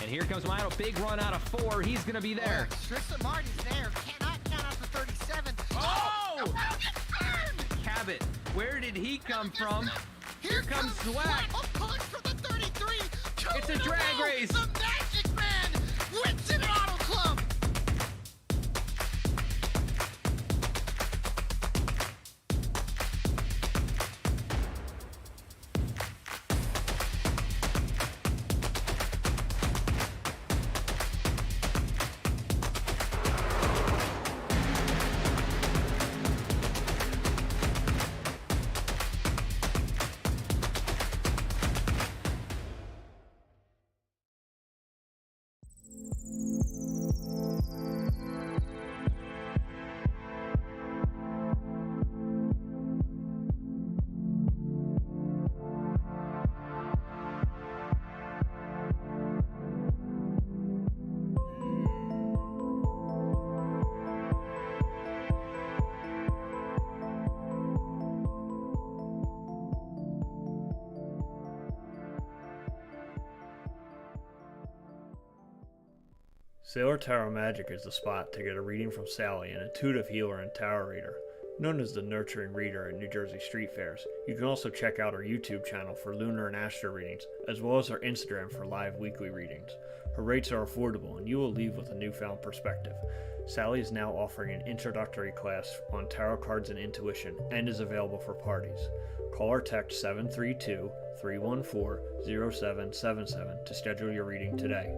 And here comes Milo. Big run out of 4. He's going to be there. Tristan Martin's there. Cannot count out to 37. Oh! Cabot, where did he come from? Here comes Swack. A push for the 33. It's a drag race. The Magic Man wins an Auto Club. Sailor Tarot Magic is the spot to get a reading from Sally, an intuitive healer and tarot reader. Known as the Nurturing Reader at New Jersey street fairs, you can also check out our YouTube channel for lunar and astro readings, as well as our Instagram for live weekly readings. Her rates are affordable, and you will leave with a newfound perspective. Sally is now offering an introductory class on tarot cards and intuition, and is available for parties. Call or text 732-314-0777 to schedule your reading today.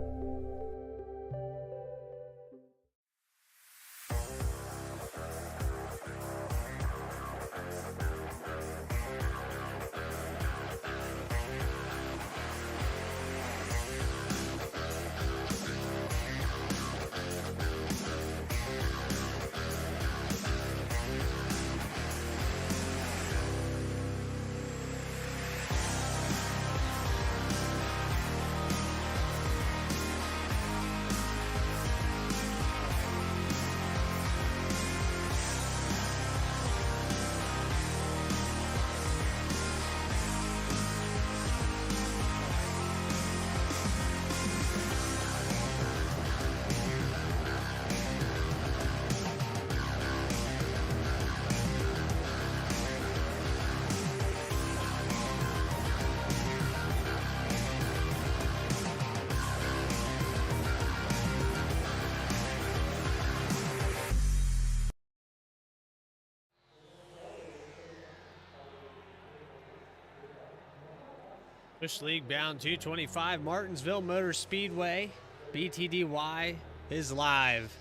Bush League bound 225, Martinsville Motor Speedway. BTDY is live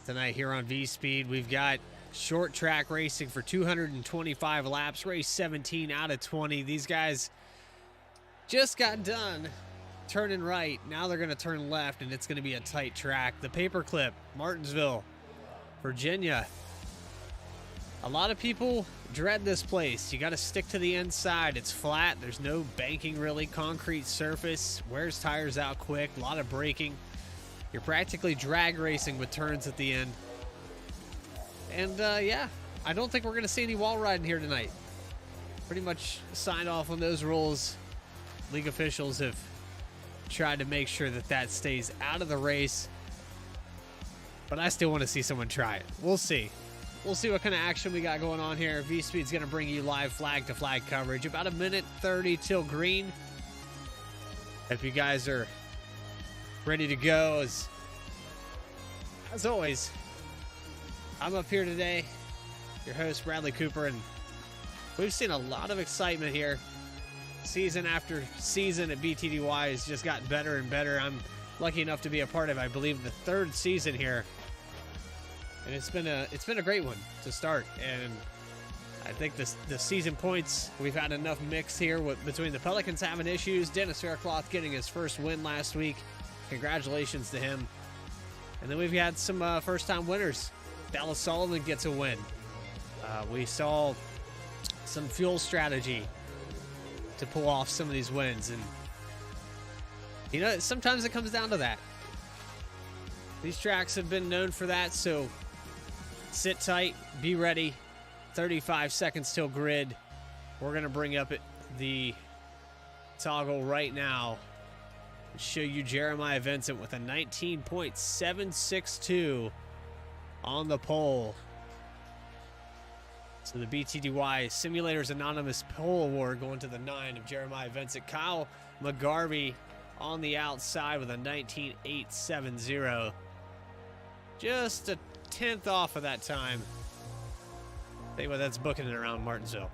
tonight here on VSPEED. We've got short track racing for 225 laps, race 17 out of 20. These guys just got done turning right. Now they're going to turn left, and it's going to be a tight track. The paperclip, Martinsville, Virginia. A lot of people dread this place. You got to stick to the inside. It's flat. There's no banking really. Concrete surface. Wears tires out quick. A lot of braking. You're practically drag racing with turns at the end. And yeah, I don't think we're going to see any wall riding here tonight. Pretty much signed off on those rules. League officials have tried to make sure that that stays out of the race. But I still want to see someone try it. We'll see. We'll see what kind of action we got going on here. VSPEED's going to bring you live flag-to-flag coverage. About 1:30 till green. If you guys are ready to go, as always, I'm up here today, your host, Bradley Cooper, and we've seen a lot of excitement here. Season after season at BTDY has just gotten better and better. I'm lucky enough to be a part of, I believe, the 3rd season here. And it's been a great one to start, and I think the season points, we've had enough mix here between the Pelicans having issues, Dennis Faircloth getting his first win last week. Congratulations to him. And then we've had some first-time winners. Dallas Sullivan gets a win. We saw some fuel strategy to pull off some of these wins, and you know, sometimes it comes down to that. These tracks have been known for that, so sit tight, be ready. 35 seconds till grid. We're going to bring up the toggle right now Show you Jeremiah Vincent with a 19.762 on the pole. So the BTDY Simulators Anonymous Pole Award going to the 9 of Jeremiah Vincent. Kyle McGarvey on the outside with a 19.870. Just a 10th off of that time. Think what that's booking it around Martinsville.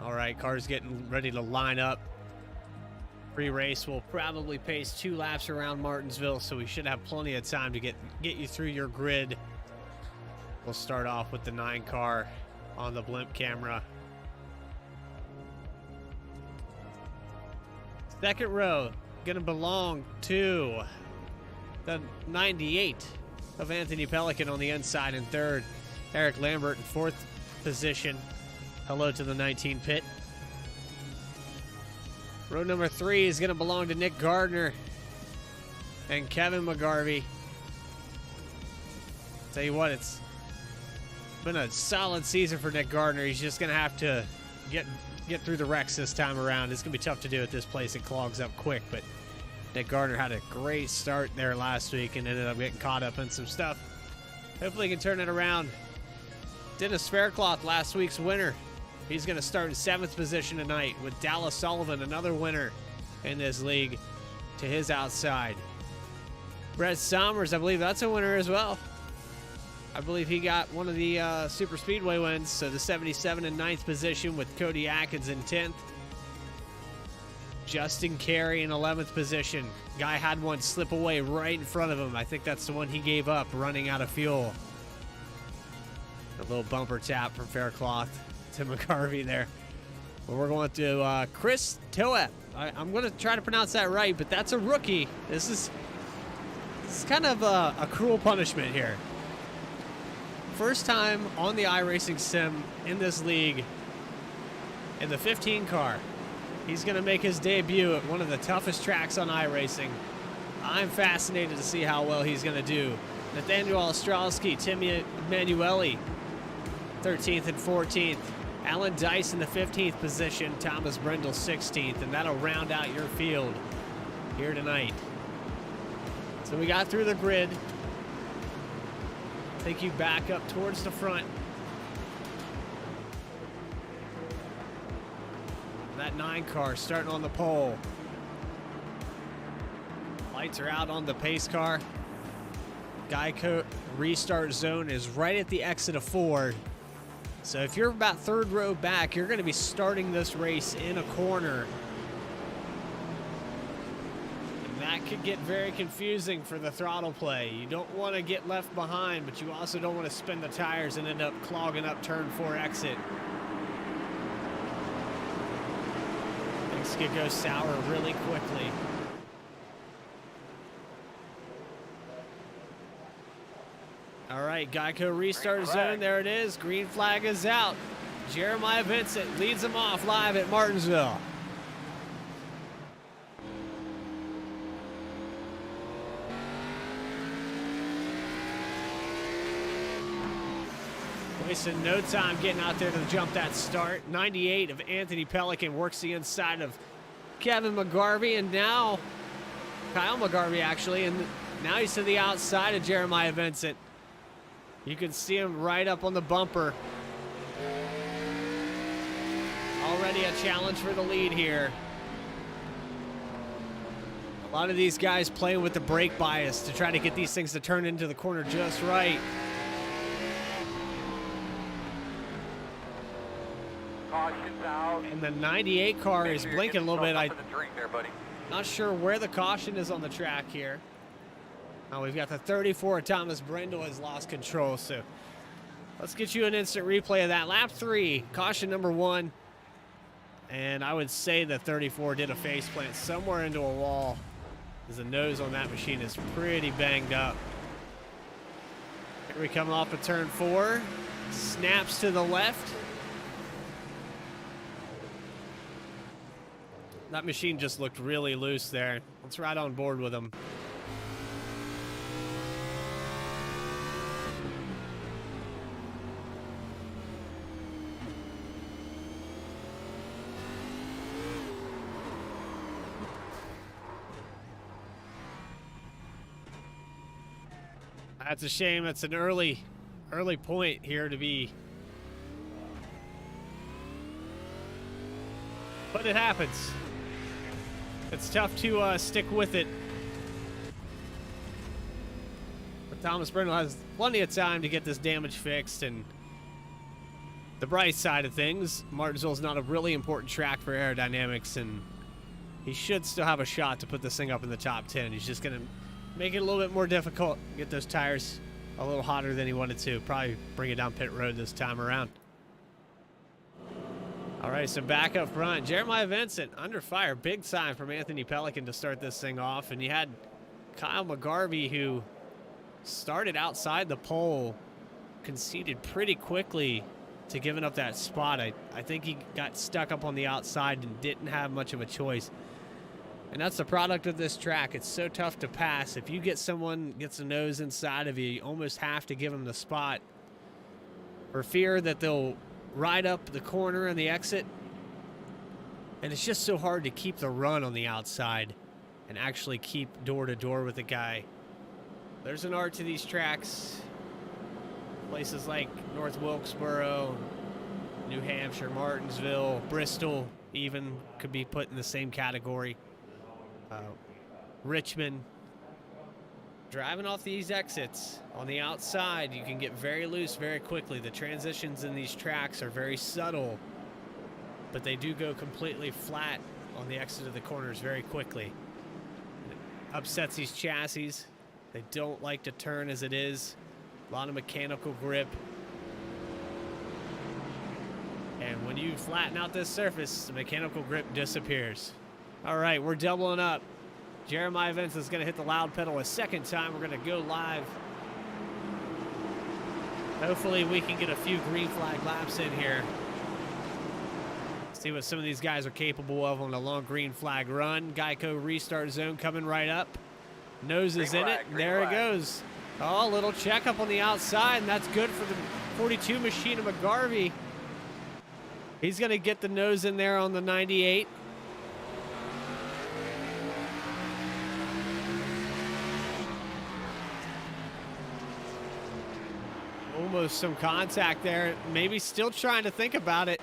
All right, cars getting ready to line up. Pre-race will probably pace 2 laps around Martinsville, so we should have plenty of time to get you through your grid. We'll start off with the 9 car on the blimp camera. Second row gonna belong to the 98 of Anthony Pelican on the inside in third. Eric Lambert in 4th position. Hello to the 19 pit. Row number 3 is going to belong to Nick Gardner and Kevin McGarvey. Tell you what, it's been a solid season for Nick Gardner. He's just going to have to get through the wrecks this time around. It's going to be tough to do at this place. It clogs up quick, but Nick Gardner had a great start there last week and ended up getting caught up in some stuff. Hopefully he can turn it around. Dennis Faircloth, last week's winner. He's going to start in 7th position tonight with Dallas Sullivan, another winner in this league, to his outside. Brett Sommers, I believe that's a winner as well. I believe he got one of the Super Speedway wins, so the 77 in 9th position with Cody Atkins in 10th. Justin Carey in 11th position. Guy had one slip away right in front of him. I think that's the one he gave up, running out of fuel. A little bumper tap from Faircloth to McGarvey there. But we're going to Chris Toep. I'm going to try to pronounce that right, but that's a rookie. This is kind of a cruel punishment here. First time on the iRacing sim in this league in the 15 car. He's going to make his debut at one of the toughest tracks on iRacing. I'm fascinated to see how well he's going to do. Nathaniel Ostrowski, Timmy Emanuele, 13th and 14th. Alan Dice in the 15th position, Thomas Brendel 16th, and that'll round out your field here tonight. So we got through the grid. Take you back up towards the front. That 9 car starting on the pole. Lights are out on the pace car. Geico restart zone is right at the exit of Ford. So if you're about 3rd row back, you're going to be starting this race in a corner. And that could get very confusing for the throttle play. You don't want to get left behind, but you also don't want to spin the tires and end up clogging up turn 4 exit. Things could go sour really quickly. All right, Geico restart zone. There it is. Green flag is out. Jeremiah Vincent leads them off live at Martinsville. Wasting no time getting out there to jump that start. 98 of Anthony Pelican works the inside of Kevin McGarvey, and now Kyle McGarvey actually, and now he's to the outside of Jeremiah Vincent. You can see him right up on the bumper. Already a challenge for the lead here. A lot of these guys playing with the brake bias to try to get these things to turn into the corner just right. Caution's out. And the 98 car is blinking a little bit. I'm there, buddy. not sure where the caution is on the track here. Now we've got the 34. Thomas Brendel has lost control, so let's get you an instant replay of that. Lap 3, caution number 1. And I would say the 34 did a face plant somewhere into a wall, because the nose on that machine is pretty banged up. Here we come off of turn 4. Snaps to the left. That machine just looked really loose there. Let's ride on board with him. That's a shame. That's an early point here to be. But it happens. It's tough to stick with it. But Thomas Brindle has plenty of time to get this damage fixed. And the bright side of things, Martinsville is not a really important track for aerodynamics, and he should still have a shot to put this thing up in the top 10. He's just going to make it a little bit more difficult, get those tires a little hotter than he wanted to. Probably bring it down pit road this time around. All right, so back up front, Jeremiah Vincent under fire. Big sign from Anthony Pelican to start this thing off. And you had Kyle McGarvey, who started outside the pole, conceded pretty quickly to giving up that spot. I think he got stuck up on the outside and didn't have much of a choice. And that's the product of this track. It's so tough to pass. If you get someone gets a nose inside of you, you almost have to give them the spot for fear that they'll ride up the corner and the exit. And it's just so hard to keep the run on the outside and actually keep door to door with the guy. There's an art to these tracks. Places like North Wilkesboro, New Hampshire, Martinsville, Bristol even could be put in the same category. Richmond. Driving off these exits on the outside, you can get very loose very quickly. The transitions in these tracks are very subtle, but they do go completely flat on the exit of the corners very quickly. It upsets these chassis. They don't like to turn as it is. A lot of mechanical grip. And when you flatten out this surface, the mechanical grip disappears. All right, we're doubling up. Jeremiah Vincent is going to hit the loud pedal a second time. We're going to go live. Hopefully we can get a few green flag laps in here. See what some of these guys are capable of on a long green flag run. Geico restart zone coming right up. Nose is in it. There it goes. Oh, a little checkup on the outside, and that's good for the 42 machine of McGarvey. He's going to get the nose in there on the 98. Almost some contact there. Maybe still trying to think about it.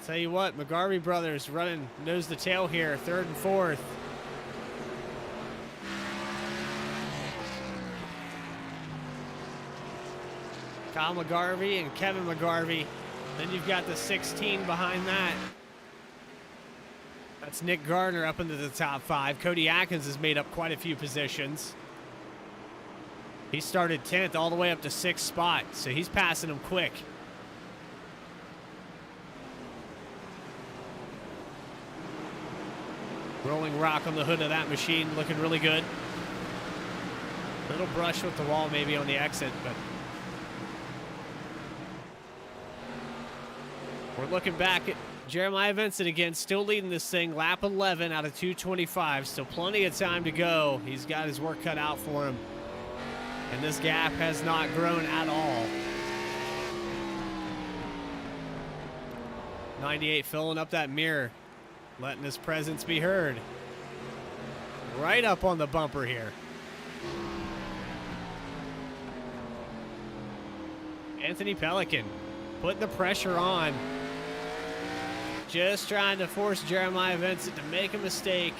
Tell you what, McGarvey brothers running nose to tail here, third and fourth. Kyle McGarvey and Kevin McGarvey. Then you've got the 16 behind that. That's Nick Gardner up into the top 5. Cody Atkins has made up quite a few positions. He started 10th all the way up to 6th spot, so he's passing them quick. Rolling rock on the hood of that machine, looking really good. Little brush with the wall maybe on the exit, but we're looking back at Jeremiah Vincent again, still leading this thing, lap 11 out of 225. Still plenty of time to go. He's got his work cut out for him. And this gap has not grown at all. 98 filling up that mirror, letting his presence be heard. Right up on the bumper here. Anthony Pelican putting the pressure on. Just trying to force Jeremiah Vincent to make a mistake.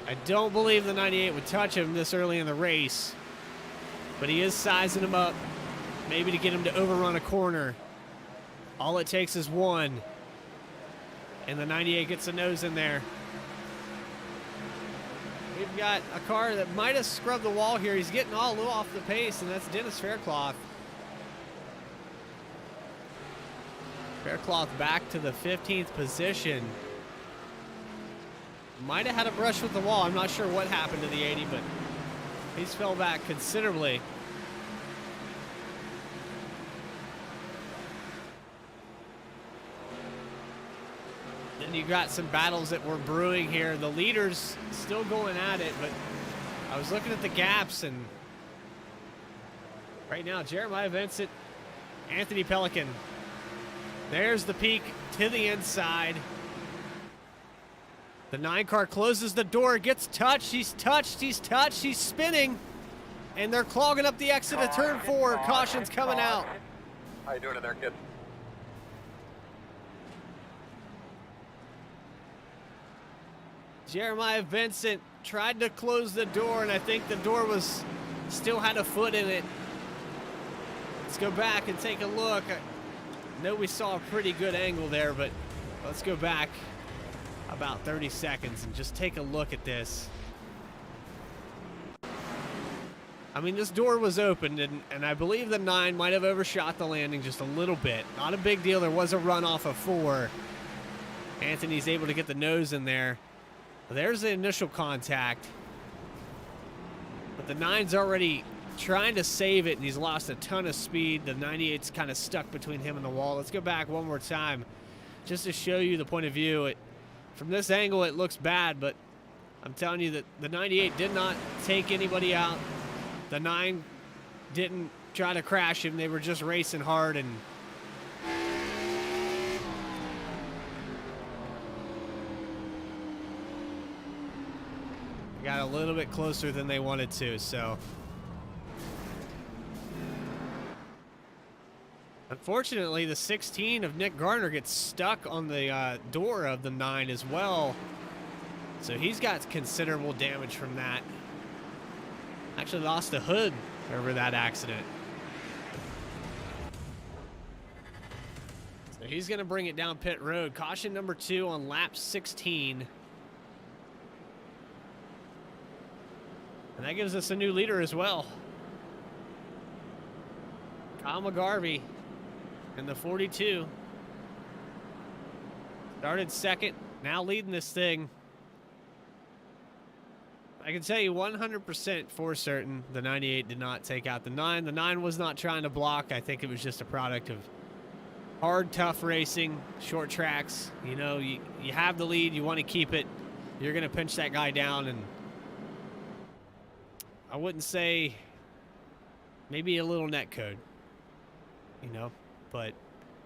I don't believe the 98 would touch him this early in the race, but he is sizing him up, maybe to get him to overrun a corner. All it takes is one, and the 98 gets a nose in there. We've got a car that might have scrubbed the wall here. He's getting all a little off the pace, and that's Dennis Faircloth. Faircloth back to the 15th position. Might have had a brush with the wall. I'm not sure what happened to the 80, but he's fell back considerably. Then you got some battles that were brewing here. The leaders still going at it, but I was looking at the gaps, and right now Jeremiah Vincent, Anthony Pelican There's the peak to the inside. The 9 car closes the door, gets touched, he's touched, he's touched, he's spinning. And they're clogging up the exit of turn 4. Caution's coming out. How you doing in there, kid? Jeremiah Vincent tried to close the door, and I think the door still had a foot in it. Let's go back and take a look. I know we saw a pretty good angle there, but let's go back about 30 seconds and just take a look at this. I mean, this door was opened, and I believe the 9 might have overshot the landing just a little bit. Not a big deal. There was a run off of 4. Anthony's able to get the nose in there. There's the initial contact. But the 9's already trying to save it, and he's lost a ton of speed. The 98's kind of stuck between him and the wall. Let's go back one more time just to show you the point of view. From this angle, it looks bad, but I'm telling you that the 98 did not take anybody out. The 9 didn't try to crash him. They were just racing hard, and got a little bit closer than they wanted to, so. Unfortunately, the 16 of Nick Garner gets stuck on the door of the 9 as well. So he's got considerable damage from that. Actually lost the hood over that accident. So he's going to bring it down pit road. Caution number 2 on lap 16. And that gives us a new leader as well. Kyle McGarvey in the 42. Started second, now leading this thing. I can tell you 100% for certain the 98 did not take out the 9. The 9 was not trying to block. I think it was just a product of hard, tough racing, short tracks. You know, you have the lead, you want to keep it. You're going to pinch that guy down, and I wouldn't say maybe a little net code, you know, but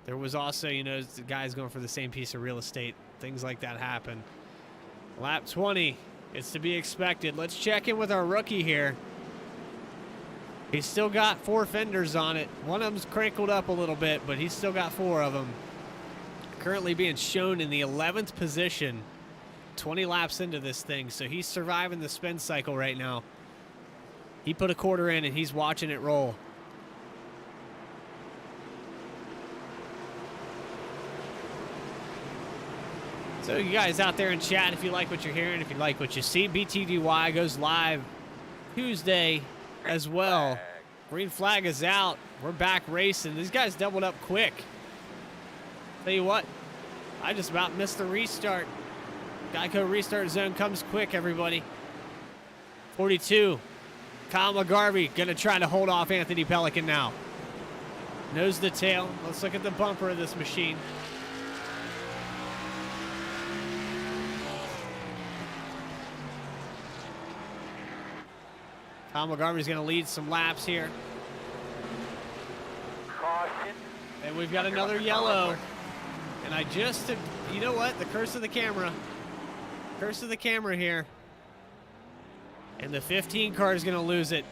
there was also, you know, the guys going for the same piece of real estate. Things like that happen. Lap 20, it's to be expected. Let's check in with our rookie here. He's still got 4 fenders on it. One of them's crinkled up a little bit, but he's still got 4 of them. Currently being shown in the 11th position, 20 laps into this thing, so he's surviving the spin cycle right now. He put a quarter in, and he's watching it roll. So you guys out there in chat, if you like what you're hearing, if you like what you see, BTDY goes live Tuesday as well. Green flag is out. We're back racing. These guys doubled up quick. Tell you what, I just about missed the restart. Geico restart zone comes quick, everybody. 42. Kyle McGarvey going to try to hold off Anthony Pelican now. Nose to tail. Let's look at the bumper of this machine. Kyle McGarvey's going to lead some laps here. Caution. And we've got another yellow. And I just, you know what? The curse of the camera. Curse of the camera here. And the 15 car is going to lose it.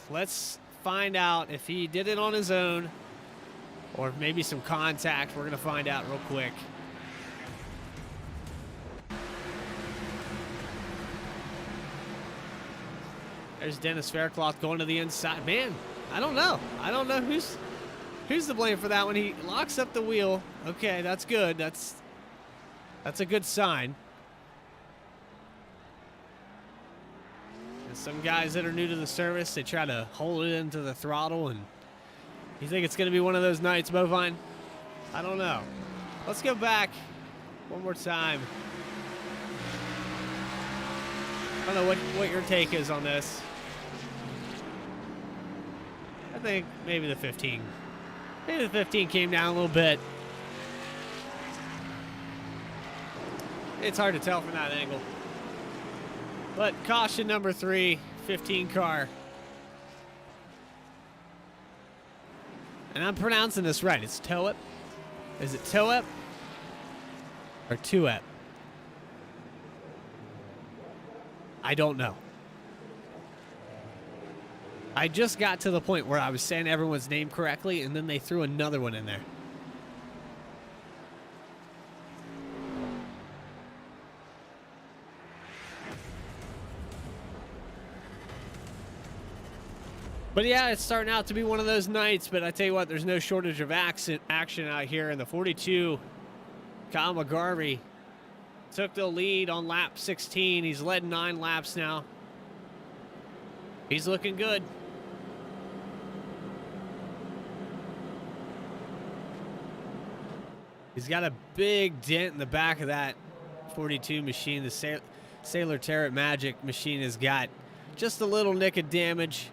Let's find out if he did it on his own or maybe some contact. We're going to find out real quick. There's Dennis Faircloth going to the inside. Man, I don't know. I don't know who's to blame for that when he locks up the wheel. Okay, that's good. That's a good sign. And some guys that are new to the service, they try to hold it into the throttle, and you think it's going to be one of those nights, Bovine? I don't know. Let's go back one more time. I don't know what your take is on this. I think maybe the 15. Maybe the 15 came down a little bit. It's hard to tell from that angle. But caution number 3, 15 car. And I'm pronouncing this right. It's Toep. Is it Toep or Tuep? I don't know. I just got to the point where I was saying everyone's name correctly, and then they threw another one in there. But yeah, it's starting out to be one of those nights, but I tell you what, there's no shortage of action out here in the 42. Kyle McGarvey took the lead on lap 16. He's led 9 laps now. He's looking good. He's got a big dent in the back of that 42 machine. The Sailor Tarot Magic machine has got just a little nick of damage.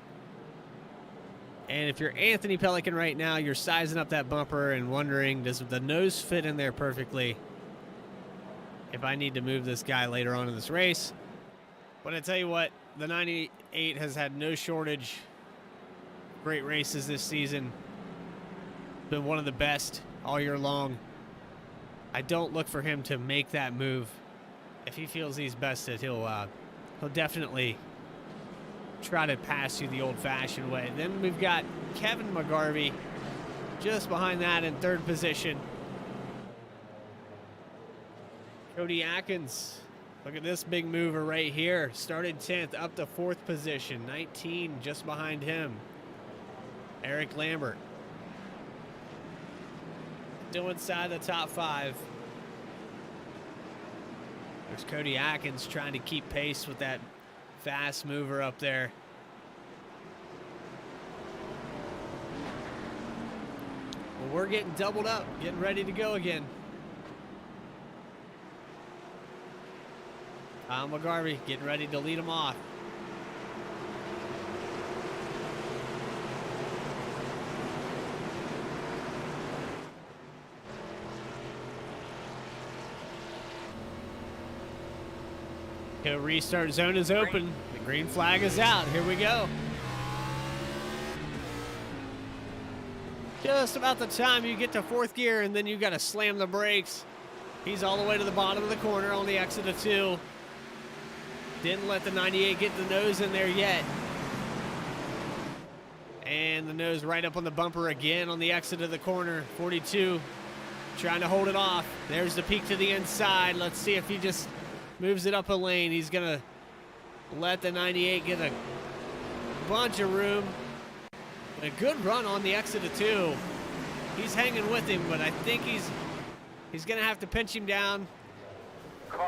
And if you're Anthony Pelican right now, you're sizing up that bumper and wondering, does the nose fit in there perfectly if I need to move this guy later on in this race? But I tell you what, the 98 has had no shortage. Great races this season. Been one of the best all year long. I don't look for him to make that move. If he feels he's bested, he'll definitely try to pass you the old-fashioned way. Then we've got Kevin McGarvey just behind that in 3rd position. Cody Atkins, look at this big mover right here. Started 10th up to 4th position. 19 just behind him. Eric Lambert still inside the top 5. There's Cody Atkins trying to keep pace with that fast mover up there. Well, we're getting doubled up, getting ready to go again. Kyle McGarvey getting ready to lead him off. Okay, restart zone is open. The green flag is out. Here we go. Just about the time you get to 4th gear, and then you got to slam the brakes. He's all the way to the bottom of the corner on the exit of 2. Didn't let the 98 get the nose in there yet. And the nose right up on the bumper again on the exit of the corner. 42 trying to hold it off. There's the peak to the inside. Let's see if he just moves it up a lane. He's going to let the 98 get a bunch of room. A good run on the exit of 2. He's hanging with him, but I think he's going to have to pinch him down.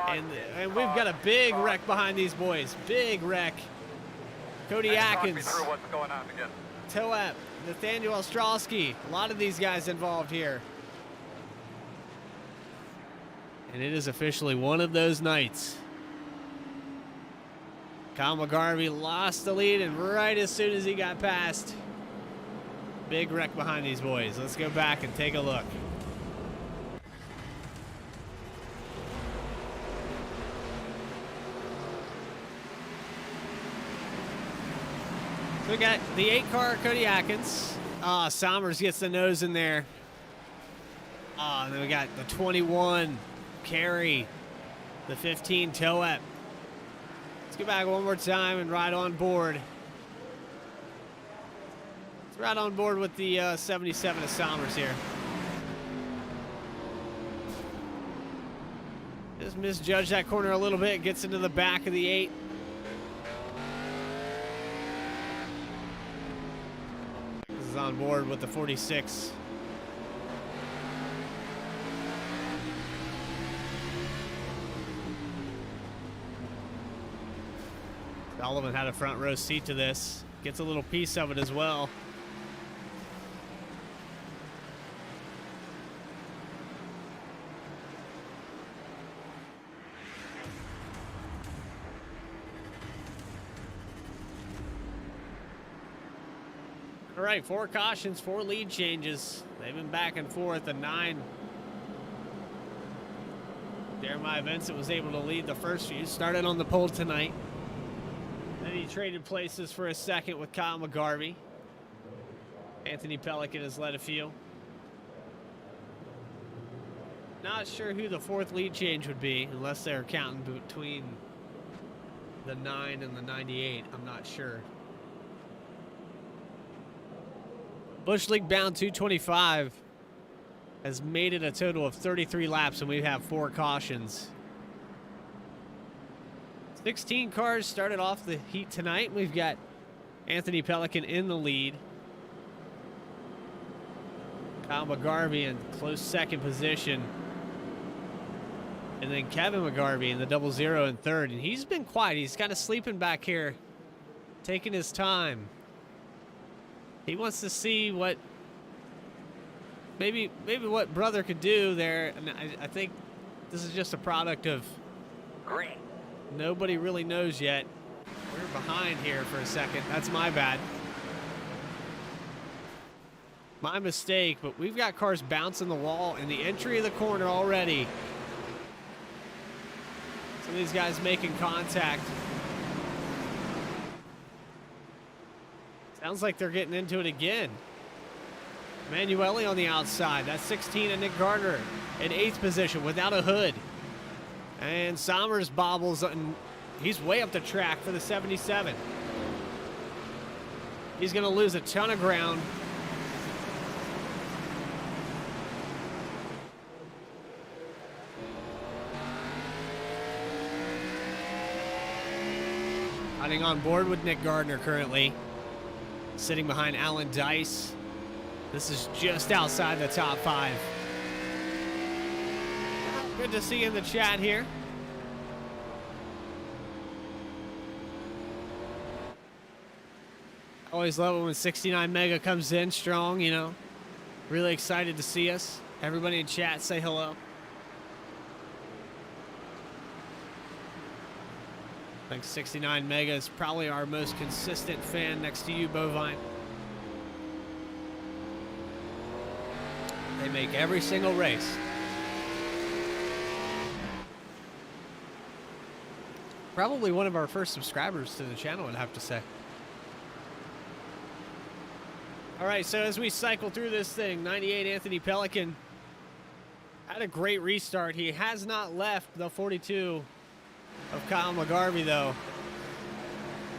And we've got a big wreck behind these boys. Big wreck. Cody Atkins. Talk me through what's going on again. Toep, Nathaniel Ostrowski. A lot of these guys involved here. And it is officially one of those nights. Kyle McGarvey lost the lead, and right as soon as he got past, big wreck behind these boys. Let's go back and take a look. So we got the 8-car Cody Atkins. Sommers gets the nose in there. And then we got the 21 Carey, the 15 Toep. Let's go back one more time and ride on board. Let's ride on board with the 77 of Sommers here. Just misjudged that corner a little bit. Gets into the back of the 8. This is on board with the 46. Sullivan had a front row seat to this. Gets a little piece of it as well. All right, 4 cautions, 4 lead changes. They've been back and forth. The 9. Jeremiah Vincent was able to lead the first few. Started on the pole tonight. Then he traded places for a second with Kyle McGarvey. Anthony Pelican has led a few. Not sure who the fourth lead change would be, unless they're counting between the 9 and the 98. I'm not sure. Bush League bound 225 has made it a total of 33 laps, and we have 4 cautions. 16 cars started off the heat tonight. We've got Anthony Pelican in the lead. Kyle McGarvey in close second position. And then Kevin McGarvey in the 00 in third. And he's been quiet. He's kind of sleeping back here, taking his time. He wants to see what maybe what brother could do there. And I think this is just a product of Green. nobody really knows yet. We're behind here for a second. That's my bad. My mistake, but we've got cars bouncing the wall in the entry of the corner already. Some of these guys making contact. Sounds like they're getting into it again. Manueli on the outside. That's 16 and Nick Gardner in 8th position without a hood. And Sommers bobbles, and he's way up the track for the 77. He's going to lose a ton of ground. Riding on board with Nick Gardner currently. Sitting behind Alan Dice. This is just outside the top 5. Good to see you in the chat here. Always love it when 69 Mega comes in strong, you know. Really excited to see us. Everybody in chat, say hello. I think 69 Mega is probably our most consistent fan next to you, Bovine. They make every single race. Probably one of our first subscribers to the channel, I'd have to say. All right, so as we cycle through this thing, 98 Anthony Pelican had a great restart. He has not left the 42 of Kyle McGarvey, though.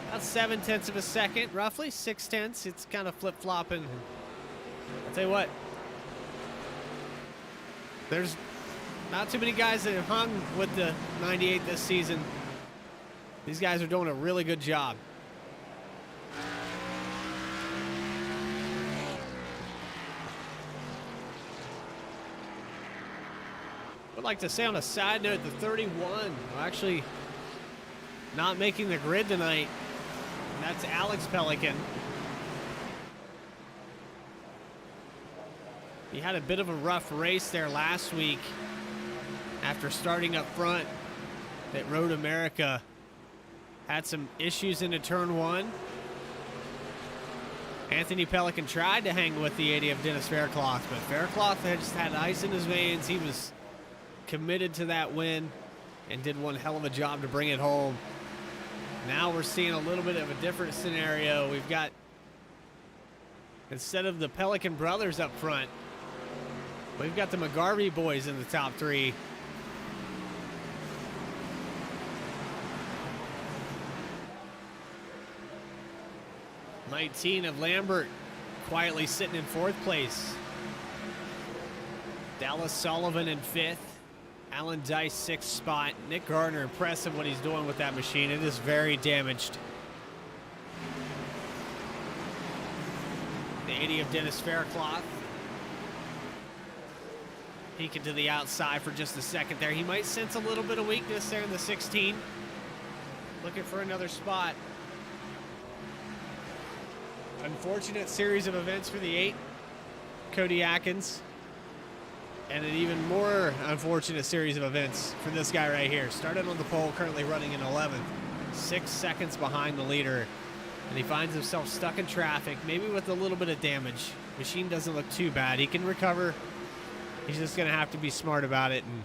About 7/10 of a second, roughly 6/10. It's kind of flip-flopping. I'll tell you what, there's not too many guys that have hung with the 98 this season. These guys are doing a really good job. Would like to say on a side note, the 31 actually not making the grid tonight. And that's Alex Pelican. He had a bit of a rough race there last week after starting up front at Road America. Had some issues into turn 1. Anthony Pelican tried to hang with the 80 of Dennis Faircloth, but Faircloth had just had ice in his veins. He was committed to that win and did one hell of a job to bring it home. Now we're seeing a little bit of a different scenario. We've got, instead of the Pelican brothers up front, we've got the McGarvey boys in the top 3. '19 of Lambert quietly sitting in 4th place. Dallas Sullivan in 5th. Alan Dice 6th spot. Nick Gardner, impressive what he's doing with that machine. It is very damaged. The 80 of Dennis Faircloth. Peeking to the outside for just a second there. He might sense a little bit of weakness there in the 16. Looking for another spot. Unfortunate series of events for the 8. Cody Atkins. And an even more unfortunate series of events for this guy right here. Started on the pole, currently running in 11th. 6 seconds behind the leader. And he finds himself stuck in traffic, maybe with a little bit of damage. Machine doesn't look too bad. He can recover. He's just going to have to be smart about it and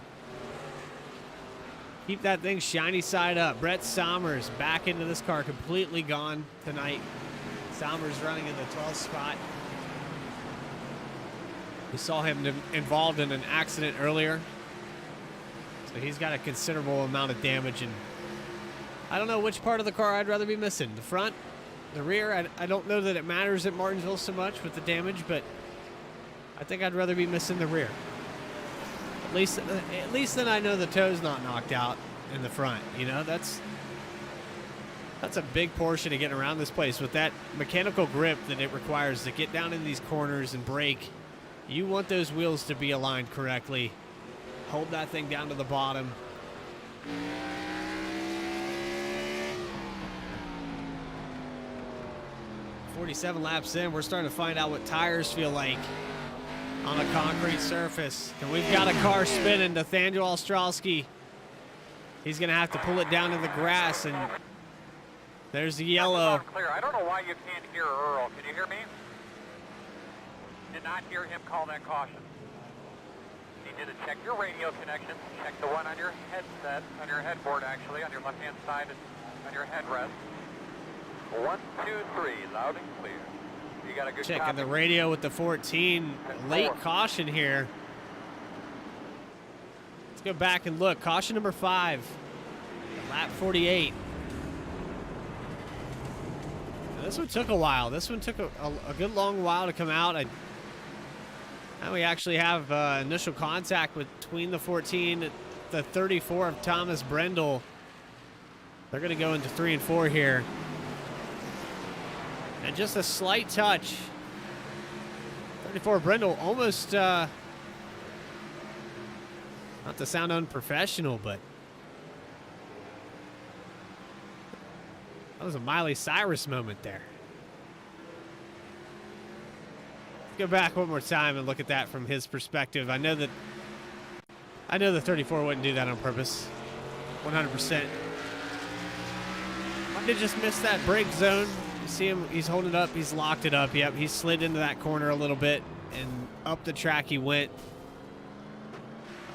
keep that thing shiny side up. Brett Sommers back into this car, completely gone tonight. Sommers running in the 12th spot. We saw him involved in an accident earlier. So he's got a considerable amount of damage, and I don't know which part of the car I'd rather be missing. The front, the rear. I don't know that it matters at Martinsville so much with the damage, but I think I'd rather be missing the rear. At least then I know the toe's not knocked out in the front. You know, that's a big portion of getting around this place with that mechanical grip that it requires to get down in these corners and brake. You want those wheels to be aligned correctly. Hold that thing down to the bottom. 47 laps in, we're starting to find out what tires feel like on a concrete surface. And we've got a car spinning. Nathaniel Ostrowski. He's going to have to pull it down in the grass, and there's the yellow. Clear. I don't know why you can't hear Earl. Can you hear me? Did not hear him call that caution. You need to check your radio connection. Check the one on your headset, on your headboard actually, on your left-hand side and on your headrest. 1, 2, 3, loud and clear. You got a good Checking copy. the radio with the 14. Late caution here. Let's go back and look. Caution number 5. Lap 48. Now, this one took a while. This one took a good long while to come out. Now we actually have initial contact between the 14 and the 34 of Thomas Brendel. They're going to go into 3 and 4 here. And just a slight touch. 34 Brendel almost, not to sound unprofessional, but that was a Miley Cyrus moment there. Let's go back one more time and look at that from his perspective. I know the 34 wouldn't do that on purpose. 100%. Might have just missed that brake zone. You see him, he's holding it up, he's locked it up. Yep, he slid into that corner a little bit, and up the track he went.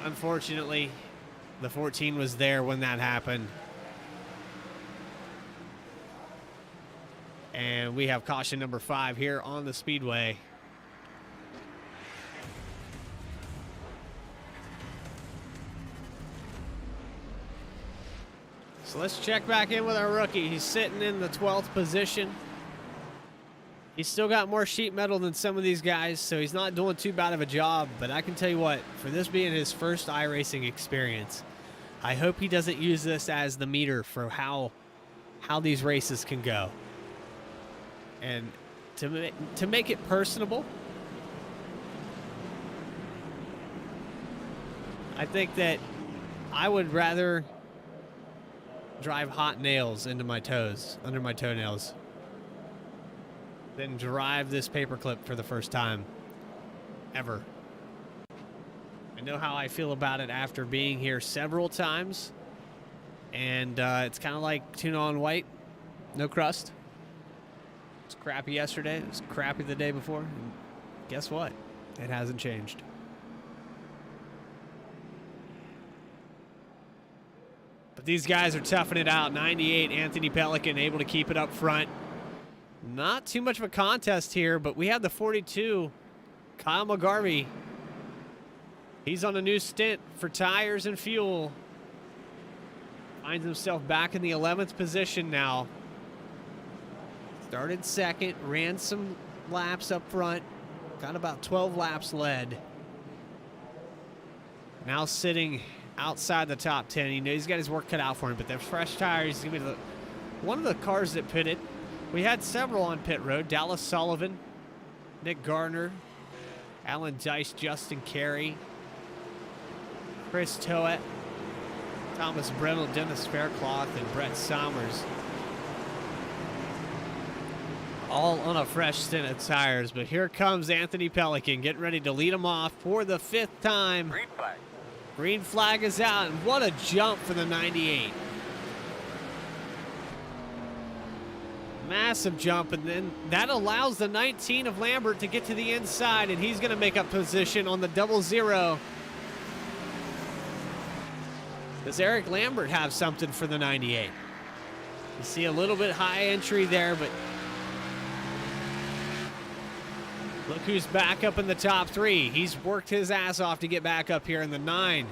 Unfortunately, the 14 was there when that happened. And we have caution number 5 here on the speedway. So let's check back in with our rookie. He's sitting in the 12th position. He's still got more sheet metal than some of these guys, so he's not doing too bad of a job. But I can tell you what, for this being his first iRacing experience, I hope he doesn't use this as the meter for how these races can go. And to make it personable, I think that I would rather drive hot nails into my toes, under my toenails, than drive this paperclip for the first time ever. I know how I feel about it after being here several times, and it's kind of like tuna on white, no crust. It was crappy yesterday, it was crappy the day before, and guess what? It hasn't changed. But these guys are toughing it out. 98, Anthony Pelican able to keep it up front. Not too much of a contest here, but we have the 42, Kyle McGarvey. He's on a new stint for tires and fuel. Finds himself back in the 11th position now. Started second, ran some laps up front. Got about 12 laps led. Now sitting outside the top 10. You know he's got his work cut out for him, but they're fresh tires. He's gonna be one of the cars that pitted. We had several on pit road. Dallas Sullivan, Nick Gardner, Alan Dice, Justin Carey, Chris Toet, Thomas Brennell, Dennis Faircloth, and Brett Sommers. All on a fresh stint of tires, but here comes Anthony Pelican getting ready to lead him off for the 5th time. Green flag. Green flag is out, and what a jump for the 98. Massive jump, and then that allows the 19 of Lambert to get to the inside, and he's going to make up position on the 00. Does Eric Lambert have something for the 98? You see a little bit high entry there, but look who's back up in the top 3. He's worked his ass off to get back up here in the 9.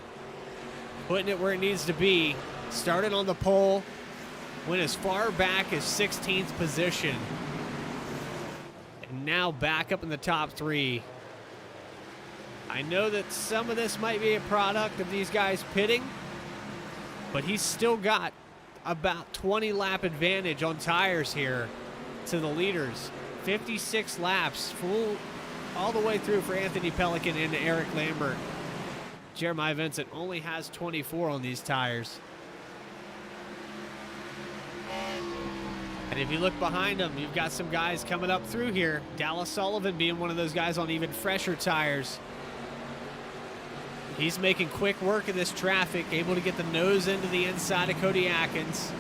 putting it where it needs to be. Started on the pole, went as far back as 16th position. And now back up in the top 3. I know that some of this might be a product of these guys pitting, but he's still got about 20 lap advantage on tires here to the leaders. 56 laps full all the way through for Anthony Pelican and Eric Lambert. Jeremiah Vincent only has 24 on these tires. And if you look behind him, you've got some guys coming up through here. Dallas Sullivan being one of those guys on even fresher tires. He's making quick work of this traffic, able to get the nose into the inside of Cody Atkins.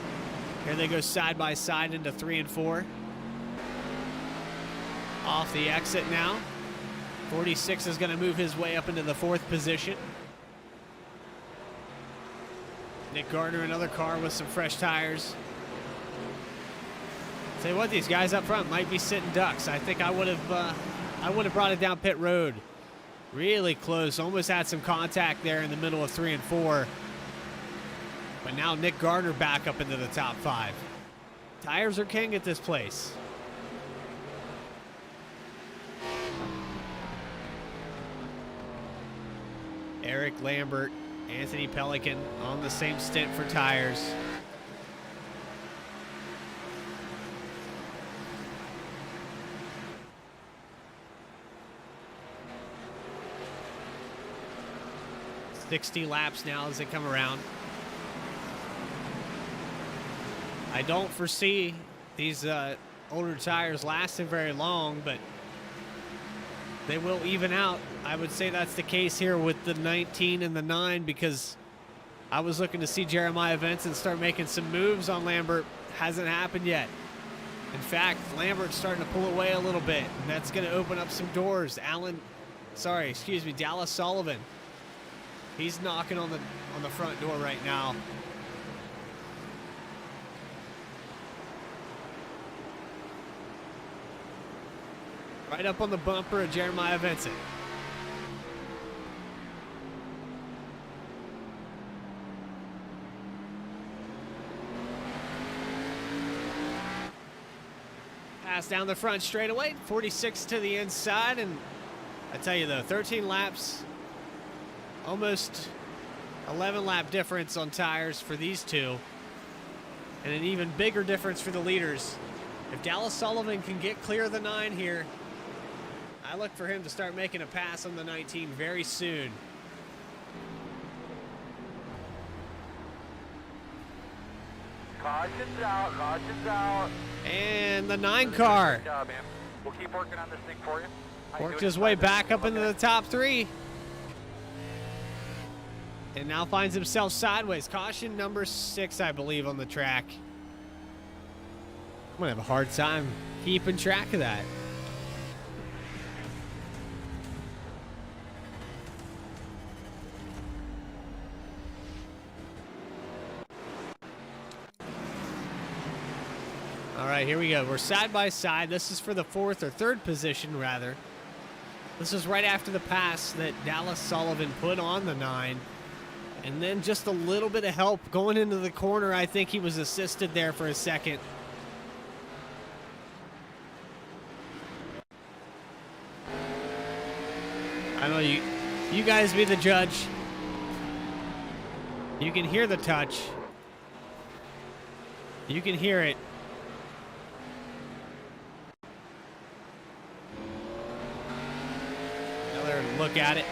Here they go side by side into 3 and 4. Off the exit now. 46 is going to move his way up into the 4th position. Nick Gardner, another car with some fresh tires. Tell you what, these guys up front might be sitting ducks. I think I would have brought it down pit road. Really close, almost had some contact there in the middle of 3 and 4. But now Nick Gardner back up into the top 5. Tires are king at this place. Eric Lambert, Anthony Pelican on the same stint for tires. $60 laps now as they come around. I don't foresee these older tires lasting very long, but they will even out. I would say that's the case here with the 19 and the 9, because I was looking to see Jeremiah Vincent start making some moves on Lambert. Hasn't happened yet. In fact, Lambert's starting to pull away a little bit, and that's going to open up some doors. Dallas Sullivan. He's knocking on the front door right now. Right up on the bumper of Jeremiah Vincent. Pass down the front straightaway, 46 to the inside, and I tell you though, 13 laps, almost 11 lap difference on tires for these two, and an even bigger difference for the leaders. If Dallas Sullivan can get clear of the 9 here, I look for him to start making a pass on the 19 very soon. Caution's out, caution's out. And the 9 car Good job, man. We'll keep working on this thing for you. worked his way back up into the top 3. And now finds himself sideways. Caution number 6, I believe, on the track. I'm going to have a hard time keeping track of that. All right, here we go. We're side by side. This is for the 4th or 3rd position, rather. This is right after the pass that Dallas Sullivan put on the 9. And then just a little bit of help going into the corner. I think he was assisted there for a second. I know you guys be the judge. You can hear the touch. You can hear it. Another look at it.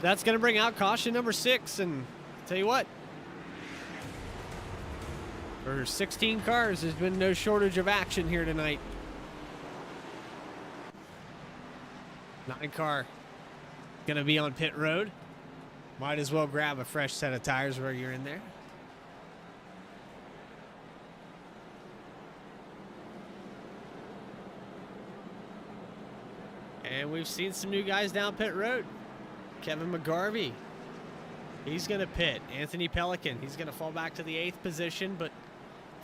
That's going to bring out caution number 6, and I'll tell you what, for 16 cars, there's been no shortage of action here tonight. 9 car going to be on pit road. Might as well grab a fresh set of tires where you're in there. And we've seen some new guys down pit road. Kevin McGarvey, he's going to pit. Anthony Pelican, he's going to fall back to the 8th position, but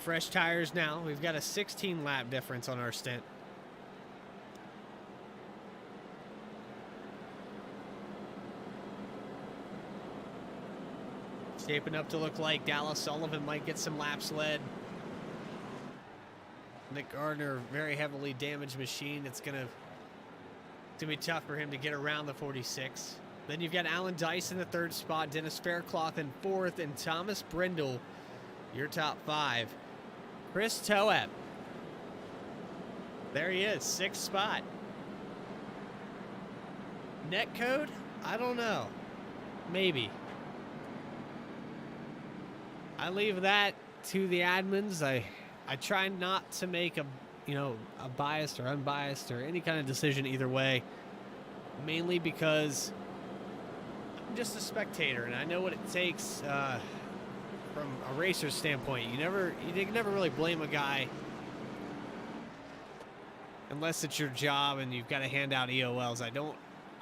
fresh tires now. We've got a 16 lap difference on our stint. Shaping up to look like Dallas Sullivan might get some laps led. Nick Gardner, very heavily damaged machine. It's gonna be tough for him to get around the 46. Then you've got Alan Dice in the 3rd spot, Dennis Faircloth in 4th, and Thomas Brindle, your top 5. Chris Toep, there he is, 6th spot. Net code? I don't know. Maybe. I leave that to the admins. I try not to make a biased or unbiased or any kind of decision either way, mainly because I'm just a spectator and I know what it takes from a racer's standpoint. You can never really blame a guy unless it's your job and you've got to hand out EOLs. I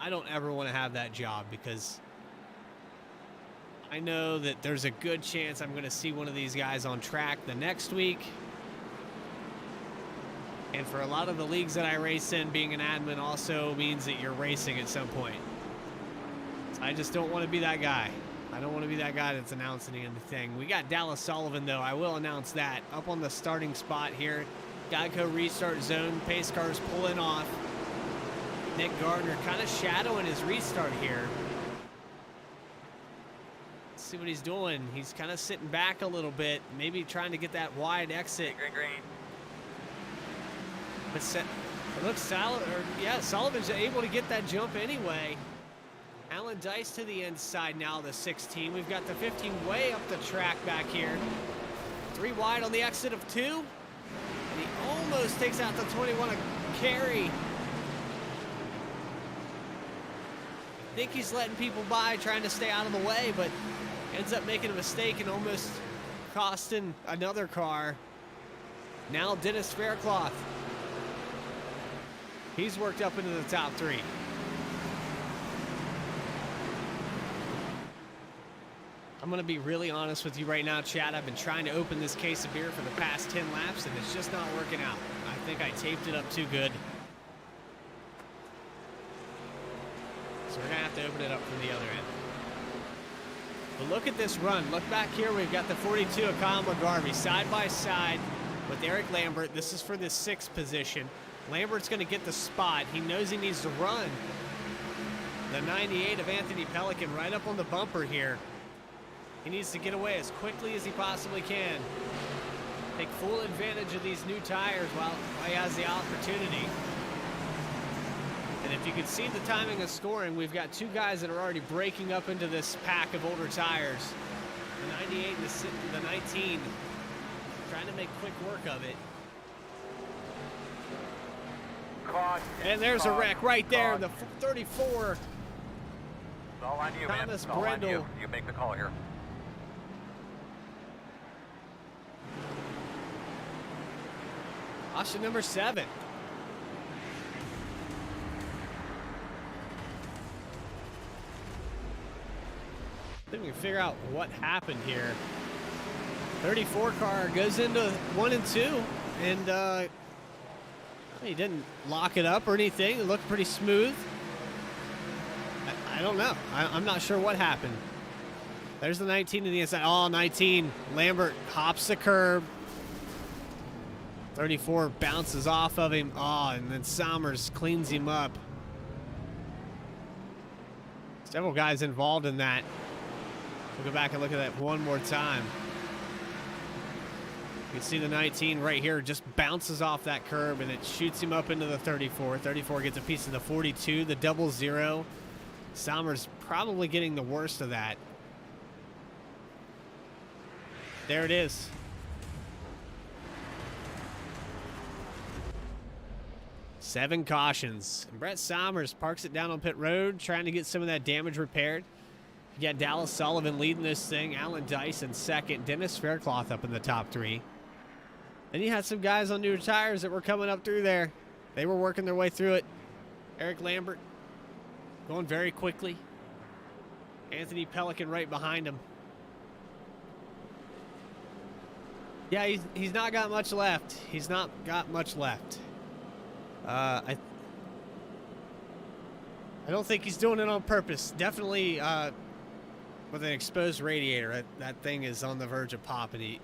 don't ever want to have that job because I know that there's a good chance I'm going to see one of these guys on track the next week. And for a lot of the leagues that I race in, being an admin also means that you're racing at some point. So I just don't want to be that guy. I don't want to be that guy that's announcing anything. We got Dallas Sullivan, though. I will announce that. Up on the starting spot here. Geico restart zone. Pace cars pulling off. Nick Gardner kind of shadowing his restart here. Let's see what he's doing. He's kind of sitting back a little bit. Maybe trying to get that wide exit. Green. But it looks Sullivan's able to get that jump anyway. Alan Dice to the inside now, the 16. We've got the 15 way up the track back here. 3 wide on the exit of 2. And he almost takes out the 21 a carry. I think he's letting people by, trying to stay out of the way, but ends up making a mistake and almost costing another car. Now Dennis Faircloth. He's worked up into the top 3. I'm going to be really honest with you right now, Chad. I've been trying to open this case of beer for the past 10 laps, and it's just not working out. I think I taped it up too good. So we're going to have to open it up from the other end. But look at this run. Look back here. We've got the 42 of Kyle McGarvey side by side with Eric Lambert. This is for the 6th position. Lambert's going to get the spot. He knows he needs to run. The 98 of Anthony Pelican right up on the bumper here. He needs to get away as quickly as he possibly can. Take full advantage of these new tires while he has the opportunity. And if you can see the timing of scoring, we've got 2 guys that are already breaking up into this pack of older tires. The 98 and the 19. Trying to make quick work of it. And there's a wreck right there. The 34. It's all on you, man. Thomas It's all on Brindle. you make the call here. Caution number 7. I think we can figure out what happened here. 34 car goes into 1 and 2, and he didn't lock it up or anything. It looked pretty smooth. I don't know. I'm not sure what happened. There's the 19 to the inside. Oh, 19. Lambert hops the curb. 34 bounces off of him. Oh, and then Sommers cleans him up. Several guys involved in that. We'll go back and look at that one more time. You can see the 19 right here just bounces off that curb and it shoots him up into the 34. 34 gets a piece of the 42, the 00. Sommers probably getting the worst of that. There it is. Seven cautions. And Brett Sommers parks it down on pit road, trying to get some of that damage repaired. You got Dallas Sullivan leading this thing, Alan Dice in second, Dennis Faircloth up in the top 3. Then you had some guys on new tires that were coming up through there. They were working their way through it. Eric Lambert going very quickly. Anthony Pelican right behind him. Yeah, he's not got much left. He's not got much left. I don't think he's doing it on purpose. Definitely with an exposed radiator. That thing is on the verge of popping. He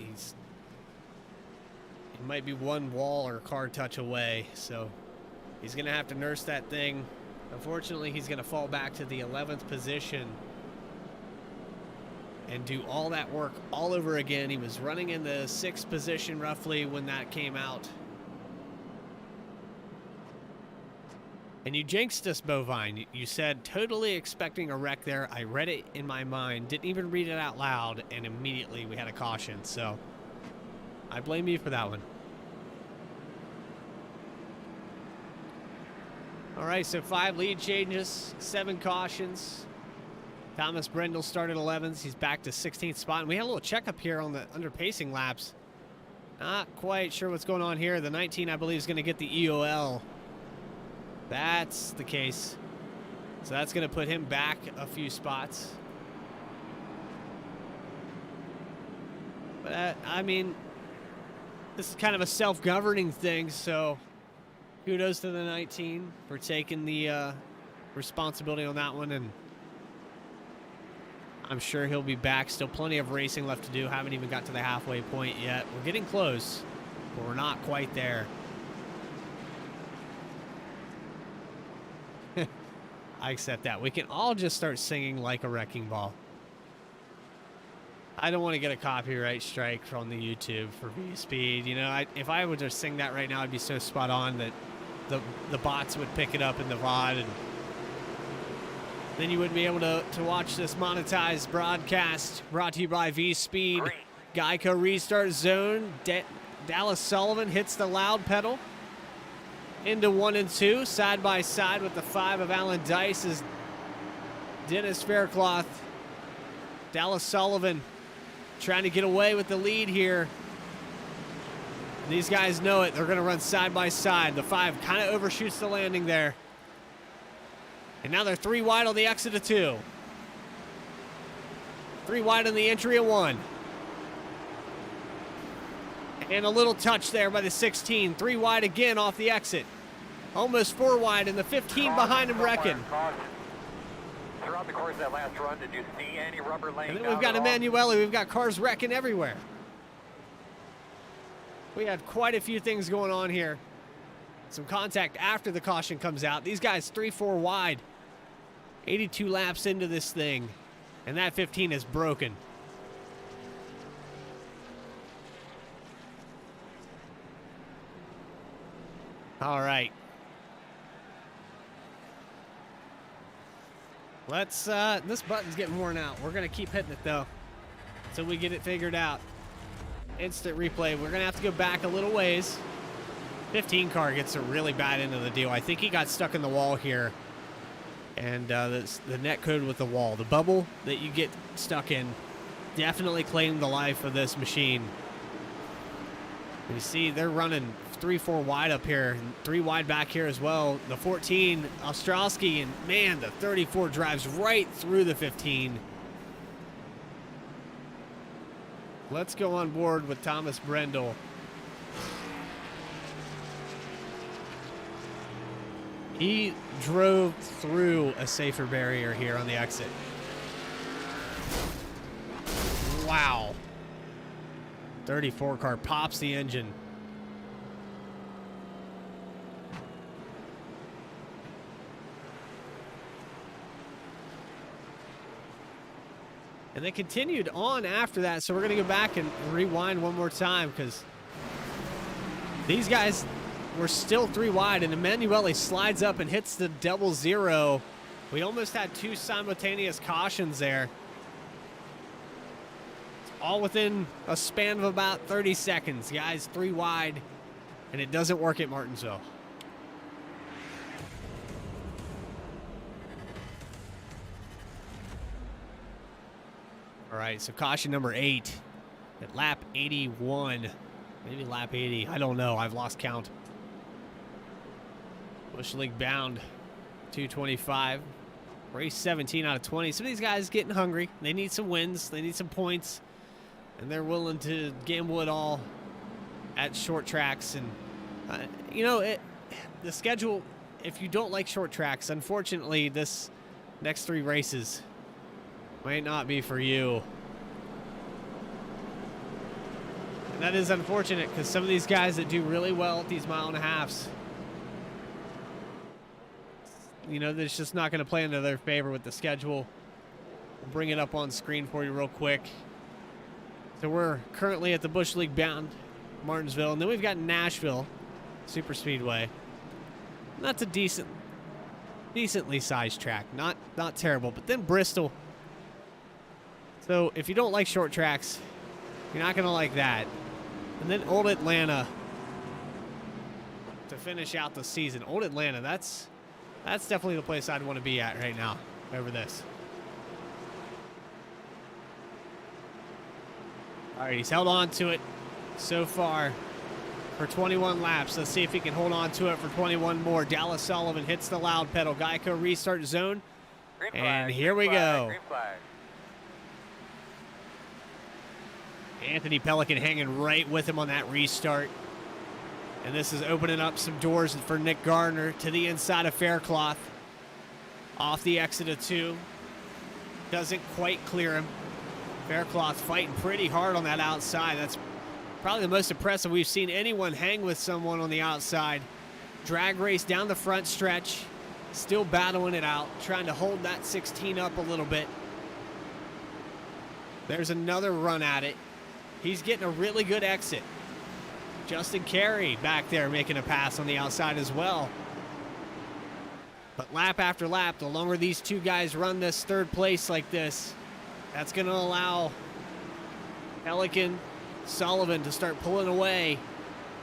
might be one wall or car touch away, so he's going to have to nurse that thing. Unfortunately, he's going to fall back to the 11th position and do all that work all over again. He was running in the 6th position roughly when that came out. And you jinxed us, Bovine. You said totally expecting a wreck there. I read it in my mind, didn't even read it out loud, and immediately we had a caution. So I blame you for that one. All right, so 5 lead changes, 7 cautions. Thomas Brendel started 11th. He's back to 16th spot. And we had a little checkup here on the under-pacing laps. Not quite sure what's going on here. The 19, I believe, is going to get the EOL. That's the case. So that's going to put him back a few spots. But, I mean, this is kind of a self-governing thing, so kudos to the 19 for taking the responsibility on that one, and I'm sure he'll be back. Still plenty of racing left to do. Haven't even got to the halfway point yet. We're getting close, but we're not quite there. I accept that. We can all just start singing Like a Wrecking Ball. I don't want to get a copyright strike from the YouTube for VSPEED. You know, if I would just sing that right now, I'd be so spot on that the bots would pick it up in the VOD, and then you wouldn't be able to watch this monetized broadcast brought to you by VSPEED. Geico restart zone. Dallas Sullivan hits the loud pedal into 1 and 2, side by side with the 5 of Alan Dice is Dennis Faircloth. Dallas Sullivan trying to get away with the lead here. These guys know it. They're going to run side by side. The 5 kind of overshoots the landing there. And now they're 3 wide on the exit of 2. 3 wide on the entry of 1. And a little touch there by the 16. 3 wide again off the exit. Almost 4 wide, and the 15 behind him wrecking. Throughout the course of that last run, did you see any rubber laying And then down we've got at all? Emanuele. We've got cars wrecking everywhere. We had quite a few things going on here. Some contact after the caution comes out. These guys 3-4 wide. 82 laps into this thing. And that 15 is broken. All right. Let's, this button's getting worn out. We're going to keep hitting it, though, until we get it figured out. Instant replay. We're going to have to go back a little ways. 15 car gets a really bad end of the deal. I think he got stuck in the wall here. And the net code with the wall. The bubble that you get stuck in definitely claimed the life of this machine. You see, they're running 3-4 wide up here, and 3 wide back here as well. The 14, Ostrowski, and man, the 34 drives right through the 15. Let's go on board with Thomas Brendel. He drove through a safer barrier here on the exit. Wow. 34 car pops the engine. And they continued on after that, so we're going to go back and rewind one more time because these guys were still 3 wide, and Emanuele slides up and hits the 0-0. We almost had 2 simultaneous cautions there. All within a span of about 30 seconds. Guys, 3 wide, and it doesn't work at Martinsville. All right, so caution number 8 at lap 81. Maybe lap 80. I don't know. I've lost count. Bush League bound 225. Race 17 out of 20. Some of these guys getting hungry. They need some wins. They need some points. and they're willing to gamble it all at short tracks. And you know, the schedule, if you don't like short tracks, unfortunately this next 3 races might not be for you. And that is unfortunate, because some of these guys that do really well at these 1.5 miles, you know, that's just not going to play into their favor with the schedule. We'll bring it up on screen for you real quick. So we're currently at the Bush League bound Martinsville, and then we've got Nashville Super Speedway. That's a decently sized track, not terrible. But then Bristol. So if you don't like short tracks, you're not going to like that. And then Old Atlanta to finish out the season. Old Atlanta, that's definitely the place I'd want to be at right now over this. All right, he's held on to it so far for 21 laps. Let's see if he can hold on to it for 21 more. Dallas Sullivan hits the loud pedal. Geico restart zone. Green flag, And here green we flag, go. Green flag. Anthony Pelican hanging right with him on that restart. And this is opening up some doors for Nick Gardner to the inside of Faircloth. Off the exit of 2. Doesn't quite clear him. Faircloth fighting pretty hard on that outside. That's probably the most impressive we've seen anyone hang with someone on the outside. Drag race down the front stretch. Still battling it out. Trying to hold that 16 up a little bit. There's another run at it. He's getting a really good exit. Justin Carey back there making a pass on the outside as well. But lap after lap, the longer these two guys run this third place like this, that's going to allow Pelican, Sullivan to start pulling away.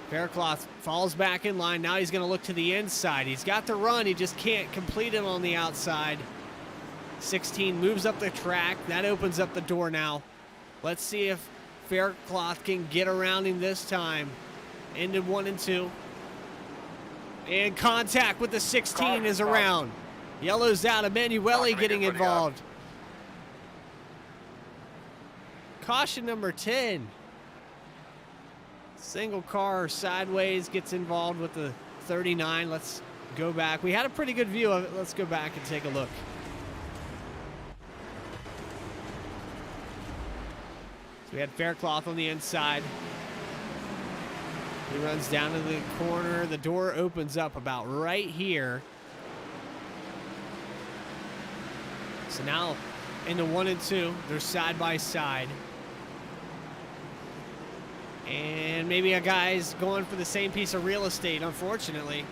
Faircloth falls back in line. Now he's going to look to the inside. He's got the run. He just can't complete it on the outside. 16 moves up the track. That opens up the door now. Let's see if Faircloth can get around him this time. Ended 1 and 2. And contact with the 16 is around. Yellow's out. Emanuele getting involved. Caution number 10. Single car sideways gets involved with the 39. Let's go back. We had a pretty good view of it. Let's go back and take a look. So we had Faircloth on the inside. He runs down to the corner. The door opens up about right here. So now into 1 and 2. They're side by side. And maybe a guy's going for the same piece of real estate, unfortunately.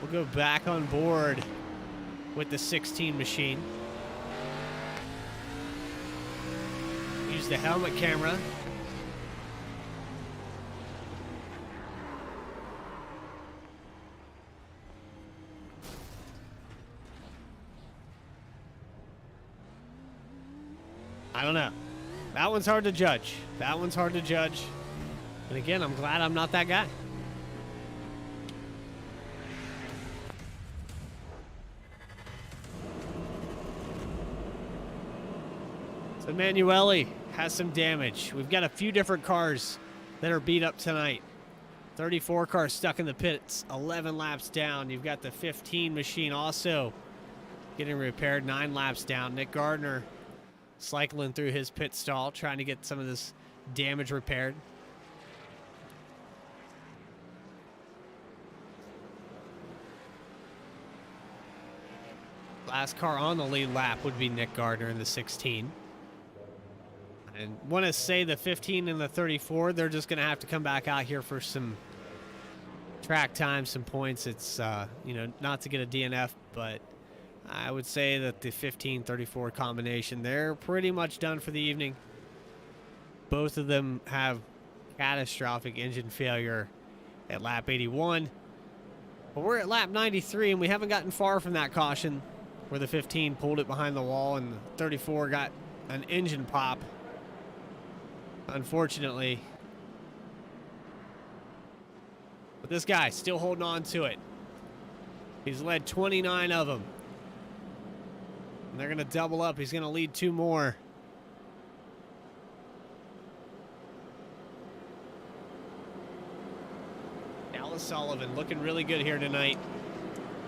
We'll go back on board with the 16 machine. Use the helmet camera. I don't know. That one's hard to judge. That one's hard to judge. And again, I'm glad I'm not that guy. So Emanuele has some damage. We've got a few different cars that are beat up tonight. 34 car stuck in the pits, 11 laps down. You've got the 15 machine also getting repaired, 9 laps down. Nick Gardner cycling through his pit stall, trying to get some of this damage repaired. Last car on the lead lap would be Nick Gardner in the 16. And want to say the 15 and the 34, they're just going to have to come back out here for some track time, some points. It's, you know, not to get a DNF, but I would say that the 15-34 combination, they're pretty much done for the evening. Both of them have catastrophic engine failure at lap 81. But we're at lap 93, and we haven't gotten far from that caution where the 15 pulled it behind the wall and the 34 got an engine pop, unfortunately. But this guy still holding on to it. He's led 29 of them. And they're going to double up. He's going to lead 2 more. Dallas Sullivan looking really good here tonight.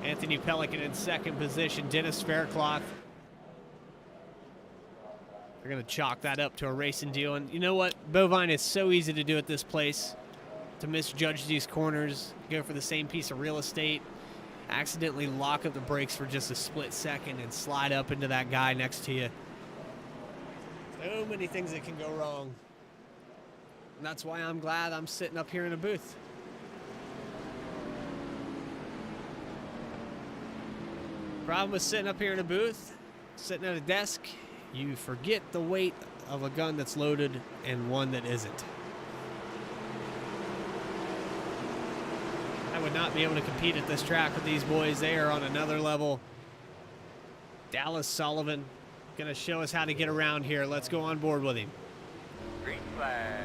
Anthony Pelican in second position. Dennis Faircloth. They're going to chalk that up to a racing deal. And you know what? Bovine is so easy to do at this place. To misjudge these corners, go for the same piece of real estate, accidentally lock up the brakes for just a split second and slide up into that guy next to you. So many things that can go wrong. And that's why I'm glad I'm sitting up here in a booth. Problem with sitting up here in a booth, sitting at a desk, you forget the weight of a gun that's loaded and one that isn't. I would not be able to compete at this track with these boys. They are on another level. Dallas Sullivan going to show us how to get around here. Let's go on board with him. Green flag.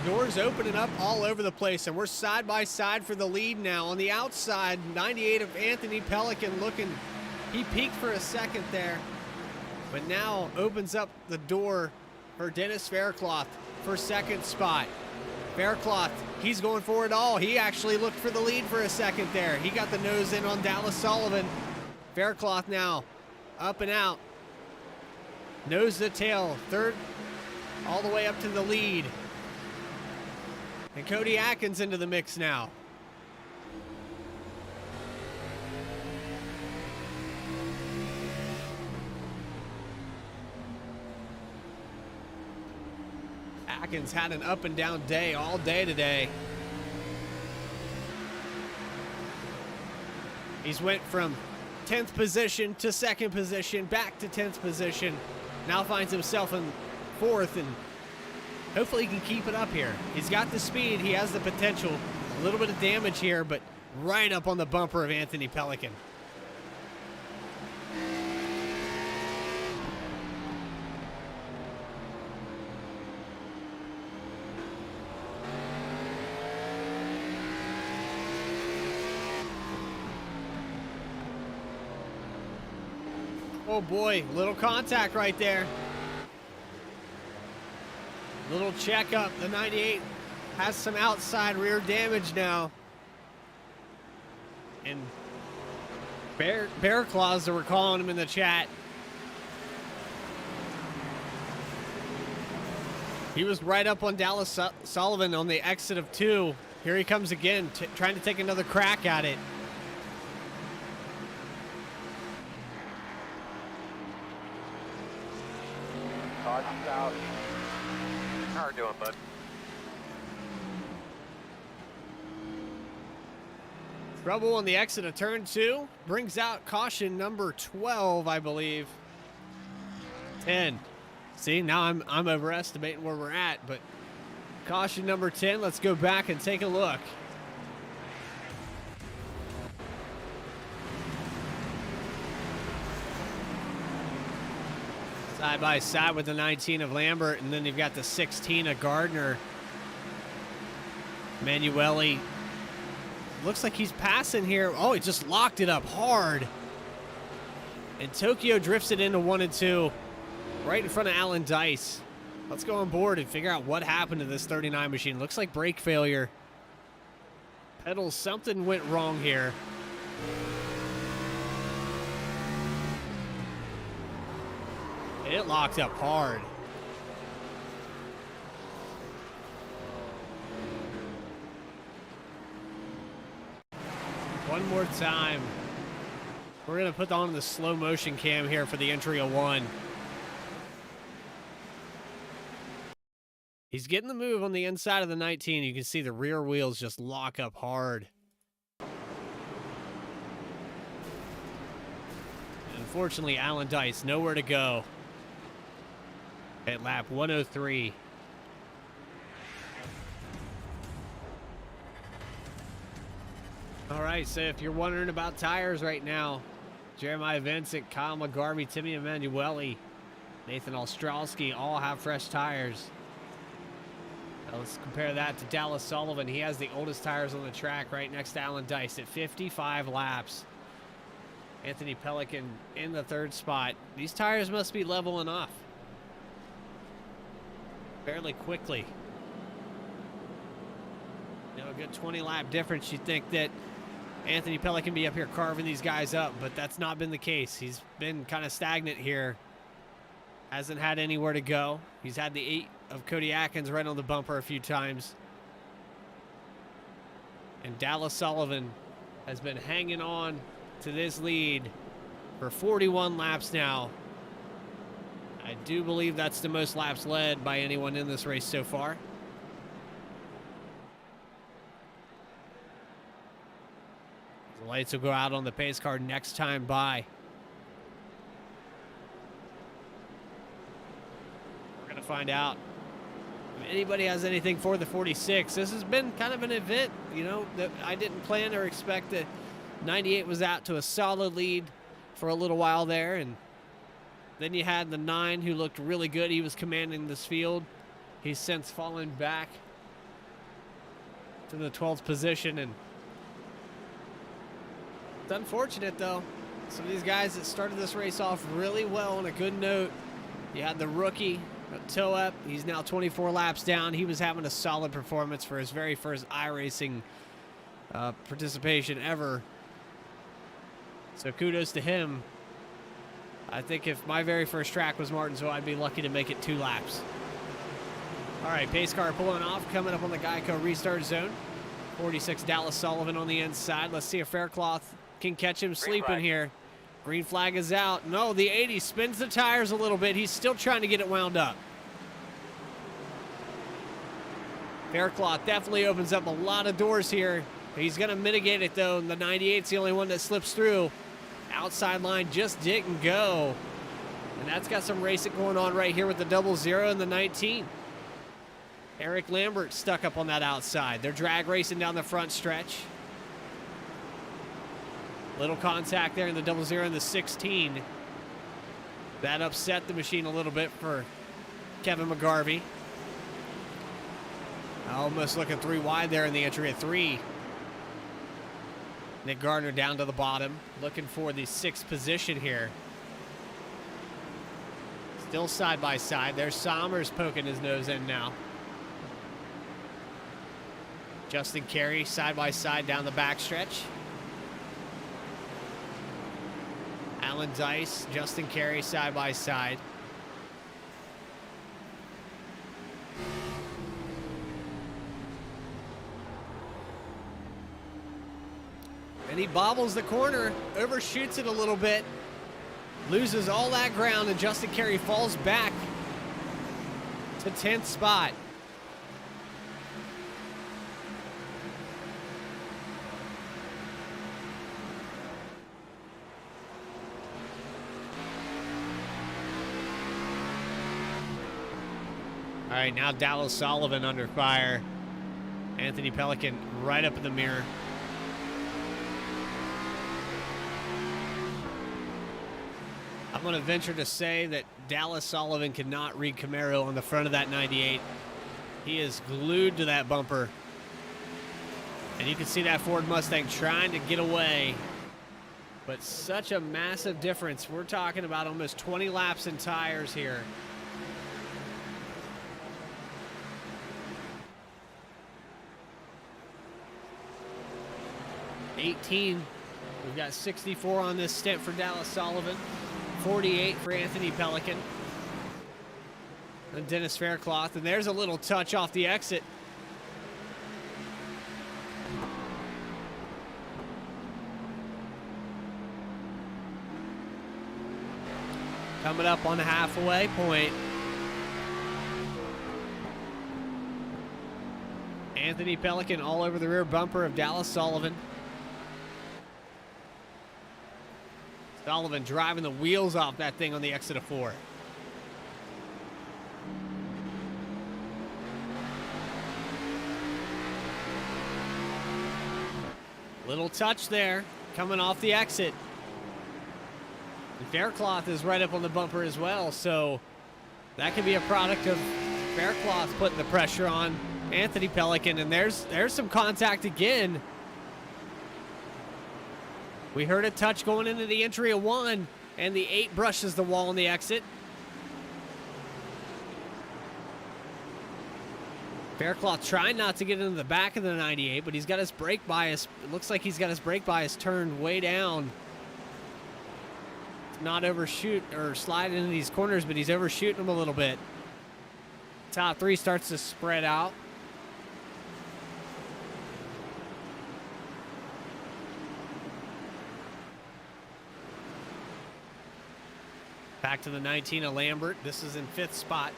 Doors opening up all over the place, and we're side by side for the lead now. On the outside, 98 of Anthony Pelican looking, he peaked for a second there, but now opens up the door for Dennis Faircloth for second spot. Faircloth, he's going for it all. He actually looked for the lead for a second there. He got the nose in on Dallas Sullivan. Faircloth now up and out. Nose to tail, third all the way up to the lead. And Cody Atkins into the mix now. Atkins had an up and down day all day today. He's went from 10th position to second position, back to 10th position. Now finds himself in 4th, and hopefully he can keep it up here. He's got the speed, he has the potential. A little bit of damage here, but right up on the bumper of Anthony Pelican. Oh boy, little contact right there. Little checkup. The 98 has some outside rear damage now. And bear claws, that we're calling him in the chat. He was right up on Dallas Sullivan on the exit of 2. Here he comes again, trying to take another crack at it. Caution's out. How are you doing, bud? Trouble on the exit of turn 2. Brings out caution number 12, I believe. 10. See, now I'm overestimating where we're at, but caution number 10. Let's go back and take a look. Side by side with the 19 of Lambert, and then you've got the 16 of Gardner. Manueli looks like he's passing here. Oh, he just locked it up hard. And Tokyo drifts it into 1 and 2, right in front of Alan Dice. Let's go on board and figure out what happened to this 39 machine. Looks like brake failure. Pedals, something went wrong here. It locked up hard. One more time. We're going to put on the slow motion cam here for the entry of 1. He's getting the move on the inside of the 19. You can see the rear wheels just lock up hard. Unfortunately, Alan Dice, nowhere to go. At lap 103. All right, so if you're wondering about tires right now, Jeremiah Vincent, Kyle McGarvey, Timmy Emanuele, Nathan Ostrowski all have fresh tires. Now let's compare that to Dallas Sullivan. He has the oldest tires on the track right next to Alan Dice at 55 laps. Anthony Pelican in the third spot. These tires must be leveling off fairly quickly. You know, a good 20 lap difference. You'd think that Anthony Pelican be up here carving these guys up, but that's not been the case. He's been kind of stagnant here. Hasn't had anywhere to go. He's had the 8 of Cody Atkins right on the bumper a few times. And Dallas Sullivan has been hanging on to this lead for 41 laps now. I do believe that's the most laps led by anyone in this race so far. The lights will go out on the pace car next time by. We're going to find out if anybody has anything for the 46. This has been kind of an event, you know, that I didn't plan or expect. That 98 was out to a solid lead for a little while there, and then you had the 9 who looked really good. He was commanding this field. He's since fallen back to the 12th position, and it's unfortunate, though. Some of these guys that started this race off really well on a good note. You had the rookie, toe up. He's now 24 laps down. He was having a solid performance for his very first iRacing participation ever. So kudos to him. I think if my very first track was Martinsville, I'd be lucky to make it 2 laps. All right, pace car pulling off, coming up on the Geico restart zone. 46 Dallas Sullivan on the inside. Let's see if Faircloth can catch him sleeping here. Green flag is out. No, the 80 spins the tires a little bit. He's still trying to get it wound up. Faircloth definitely opens up a lot of doors here. He's going to mitigate it, though, and the 98's the only one that slips through. Outside line just didn't go. And that's got some racing going on right here with the 00 and the 19. Eric Lambert stuck up on that outside. They're drag racing down the front stretch. Little contact there in the 00 and the 16. That upset the machine a little bit for Kevin McGarvey. Almost looking 3 wide there in the entry at 3. Nick Gardner down to the bottom, looking for the 6th position here. Still side by side. There's Sommers poking his nose in now. Justin Carey side by side down the backstretch. Alan Dice, Justin Carey side by side. And he bobbles the corner, overshoots it a little bit, loses all that ground, and Justin Carey falls back to 10th spot. All right, now Dallas Sullivan under fire. Anthony Pelican right up in the mirror. I'm going to venture to say that Dallas Sullivan cannot read Camaro on the front of that 98. He is glued to that bumper. And you can see that Ford Mustang trying to get away. But such a massive difference. We're talking about almost 20 laps in tires here. $18. We've got 64 on this stint for Dallas Sullivan. 48 for Anthony Pelican. And Dennis Faircloth. And there's a little touch off the exit. Coming up on the halfway point. Anthony Pelican all over the rear bumper of Dallas Sullivan. Sullivan driving the wheels off that thing on the exit of 4. Little touch there, coming off the exit. And Faircloth is right up on the bumper as well, so that could be a product of Faircloth putting the pressure on Anthony Pelican, and there's some contact again. We heard a touch going into the entry of 1, and the 8 brushes the wall on the exit. Faircloth trying not to get into the back of the 98, but he's got his brake bias. It looks like he's got his brake bias turned way down. Not overshoot or slide into these corners, but he's overshooting them a little bit. Top 3 starts to spread out. Back to the 19 of Lambert. This is in 5th spot.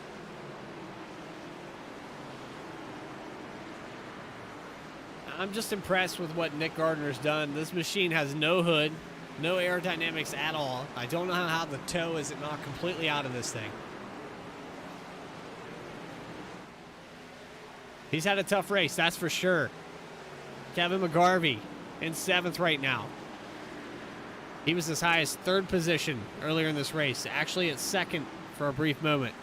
I'm just impressed with what Nick Gardner's done. This machine has no hood, no aerodynamics at all. I don't know how the toe isn't knocked completely out of this thing. He's had a tough race, that's for sure. Kevin McGarvey in 7th right now. He was as high as 3rd position earlier in this race, actually at 2nd for a brief moment.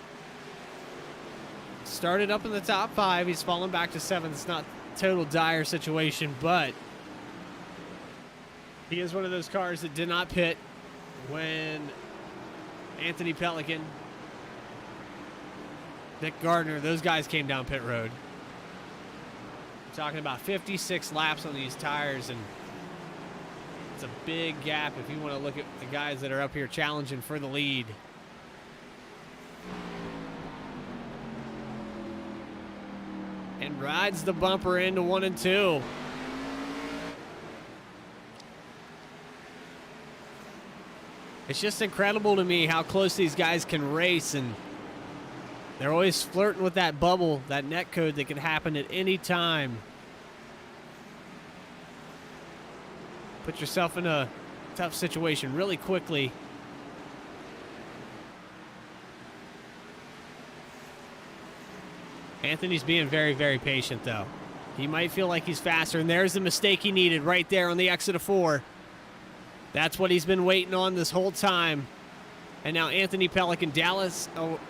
Started up in the top 5, he's fallen back to 7th. It's not total dire situation, but he is one of those cars that did not pit when Anthony Pelican, Nick Gardner, those guys came down pit road. We're talking about 56 laps on these tires, and it's a big gap if you want to look at the guys that are up here challenging for the lead. And rides the bumper into 1 and 2. It's just incredible to me how close these guys can race, and they're always flirting with that bubble, that net code that can happen at any time. Put yourself in a tough situation really quickly. Anthony's being very, very patient, though. He might feel like he's faster, and there's the mistake he needed right there on the exit of 4. That's what he's been waiting on this whole time. And now Anthony Pelican, Dallas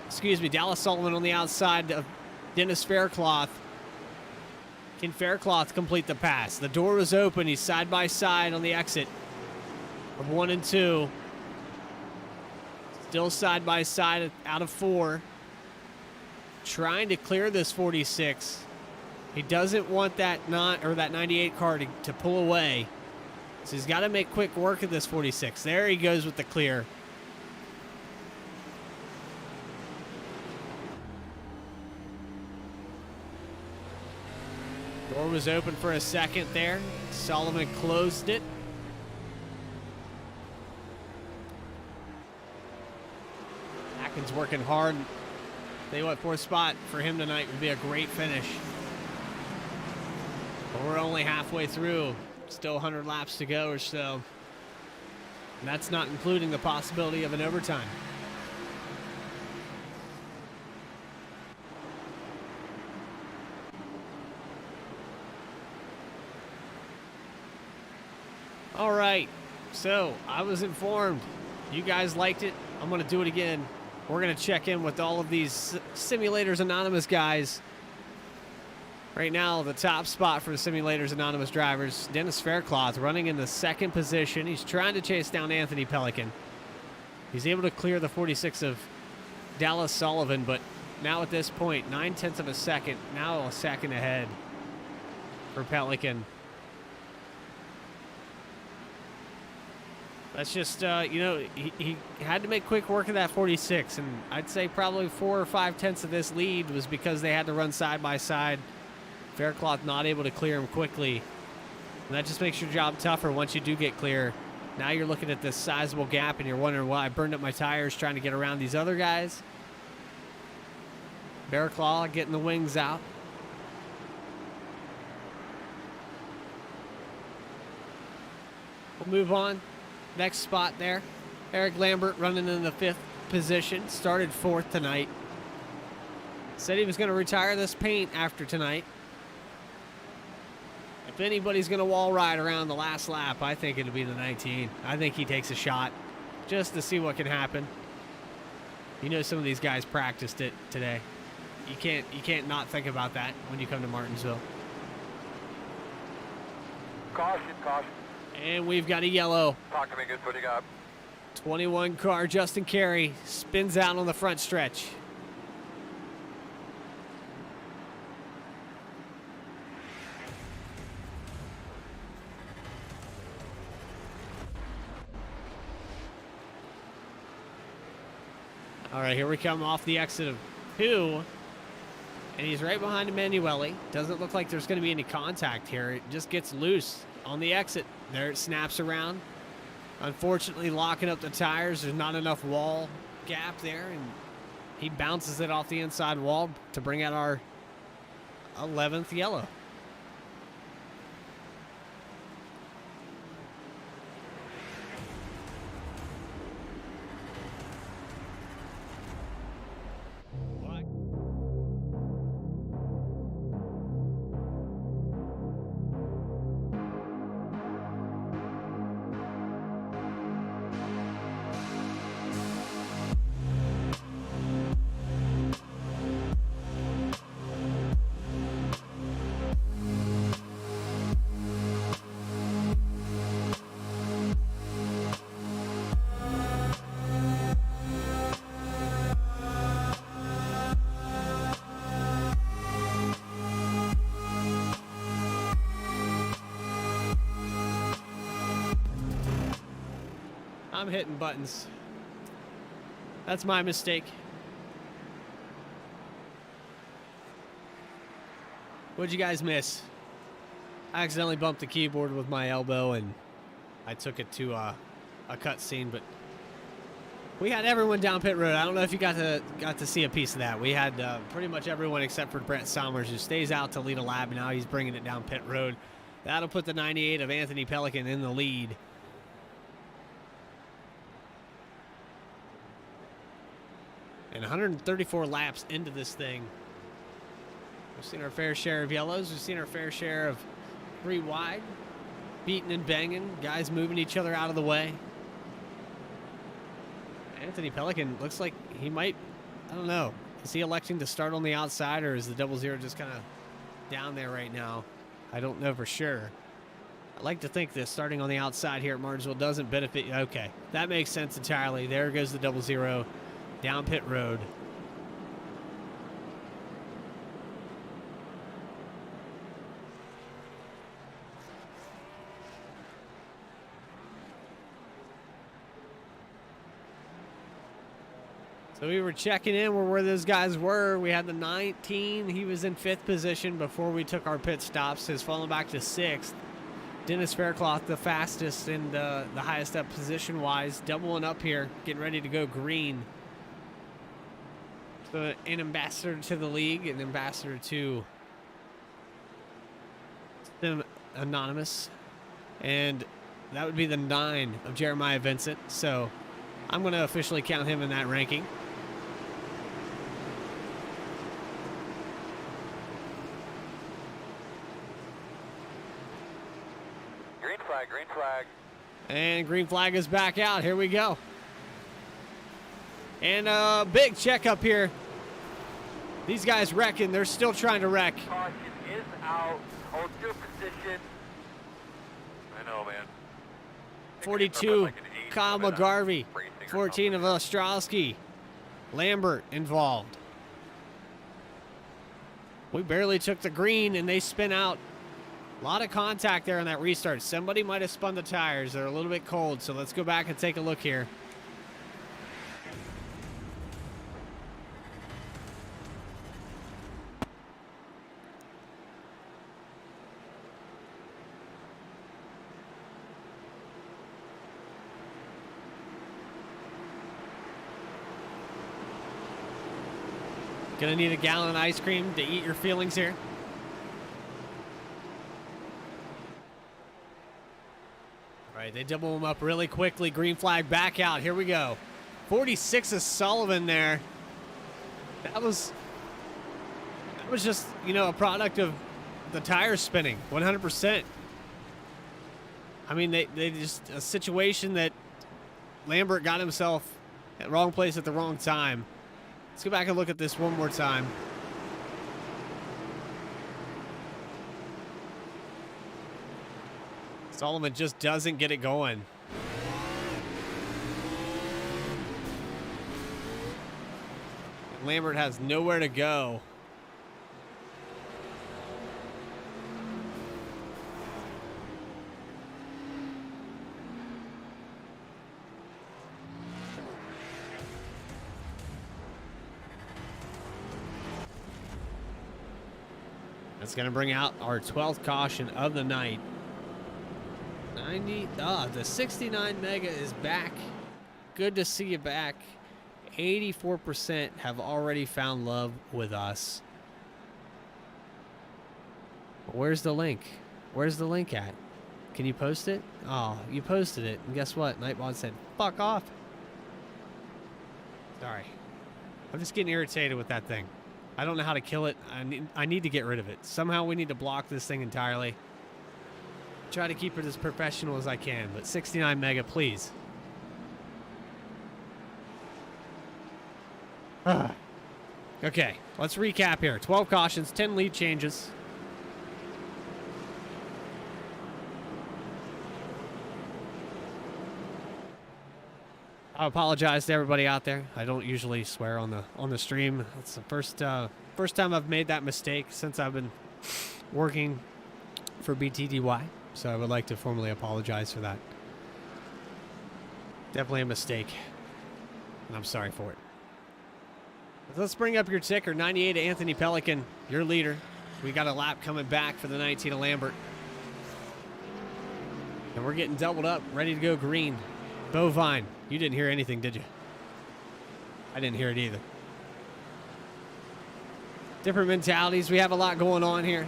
Sullivan on the outside of Dennis Faircloth. Can Faircloth complete the pass? The door was open. He's side by side on the exit of 1 and 2. Still side by side out of 4. Trying to clear this 46. He doesn't want that 98 car to pull away. So he's got to make quick work of this 46. There he goes with the clear. Door was open for a second there. Sullivan closed it. Atkins working hard. Tell you what, 4th spot for him tonight would be a great finish. But we're only halfway through. Still 100 laps to go or so. And that's not including the possibility of an overtime. All right, so I was informed. You guys liked it. I'm going to do it again. We're going to check in with all of these Simulators Anonymous guys. Right now, the top spot for the Simulators Anonymous drivers, Dennis Faircloth running in the 2nd position. He's trying to chase down Anthony Pelican. He's able to clear the 46 of Dallas Sullivan, but now at this point, 9/10 of a second, now a second ahead for Pelican. That's just, he had to make quick work of that 46, and I'd say probably 4 or 5/10 of this lead was because they had to run side by side. Faircloth not able to clear him quickly. And that just makes your job tougher once you do get clear. Now you're looking at this sizable gap, and you're wondering why I burned up my tires trying to get around these other guys. Bearclaw getting the wings out. We'll move on. Next spot there. Eric Lambert running in the 5th position. Started 4th tonight. Said he was going to retire this paint after tonight. If anybody's going to wall ride around the last lap, I think it'll be the 19. I think he takes a shot just to see what can happen. You know, some of these guys practiced it today. You can't not think about that when you come to Martinsville. Caution, caution. And we've got a yellow. Talk to me, good. What do you got? 21 car Justin Carey spins out on the front stretch. All right, here we come off the exit of 2. And he's right behind Emanuele. Doesn't look like there's going to be any contact here. It just gets loose on the exit. There it snaps around. Unfortunately, locking up the tires. There's not enough wall gap there. And he bounces it off the inside wall to bring out our 11th yellow. I'm hitting buttons. That's my mistake. What'd you guys miss? I accidentally bumped the keyboard with my elbow and I took it to a cut scene, but we had everyone down pit road. I don't know if you got to see a piece of that. We had pretty much everyone except for Brett Somers, who stays out to lead a lap. Now he's bringing it down pit road. That'll put the 98 of Anthony Pelican in the lead. And 134 laps into this thing. We've seen our fair share of yellows. We've seen our fair share of 3 wide. Beating and banging. Guys moving each other out of the way. Anthony Pelican looks like he might, I don't know. Is he electing to start on the outside, or is the 00 just kind of down there right now? I don't know for sure. I like to think that starting on the outside here at Martinsville doesn't benefit. Okay, that makes sense entirely. There goes the 00. Down pit road. So we were checking in where those guys were. We had the 19. He was in 5th position before we took our pit stops. Has fallen back to 6th. Dennis Faircloth, the fastest and the highest up position-wise, doubling up here, getting ready to go green. So an ambassador to the league, an ambassador to Anonymous, and that would be the 9 of Jeremiah Vincent. So I'm going to officially count him in that ranking. Green flag, green flag. And green flag is back out. Here we go. And a big checkup here. These guys wrecking. They're still trying to wreck. Caution is out. Hold your position. I know, man. 42, Kyle McGarvey. 14 of Ostrowski. Lambert involved. We barely took the green, and they spin out. A lot of contact there on that restart. Somebody might have spun the tires. They're a little bit cold, so let's go back and take a look here. Gonna need a gallon of ice cream to eat your feelings here. All right, they double them up really quickly. Green flag back out. Here we go. 46 is Sullivan there. That was just, you know, a product of the tires spinning, 100%. I mean, they just, a situation that Lambert got himself at the wrong place at the wrong time. Let's go back and look at this one more time. Sullivan just doesn't get it going. Lambert has nowhere to go. That's going to bring out our 12th caution of the night. The 69 Mega is back. Good to see you back. 84% have already found love with us. Where's the link? Where's the link at? Can you post it? Oh, you posted it. And guess what? Nightbot said, fuck off. Sorry. I'm just getting irritated with that thing. I don't know how to kill it. I need to get rid of it. Somehow we need to block this thing entirely. Try to keep it as professional as I can, but 69 Mega, please. Okay, let's recap here. 12 cautions, 10 lead changes. I apologize to everybody out there. I don't usually swear on the stream. It's the first time I've made that mistake since I've been working for BTDY. So I would like to formally apologize for that. Definitely a mistake, and I'm sorry for it. Let's bring up your ticker, 98 Anthony Pelican, your leader. We got a lap coming back for the 19 of Lambert. And we're getting doubled up, ready to go green. Bovine, you didn't hear anything, did you? I didn't hear it either. Different mentalities. We have a lot going on here.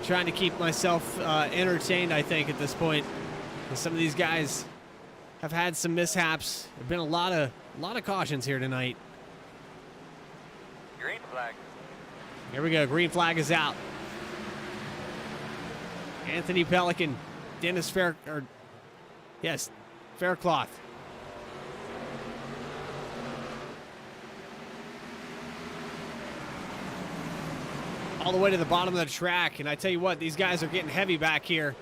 Trying to keep myself entertained, I think, at this point. And some of these guys have had some mishaps. There have been a lot of cautions here tonight. Green flag. Here we go. Green flag is out. Anthony Pelican, Dennis Faircloth. All the way to the bottom of the track, and I tell you what, these guys are getting heavy back here.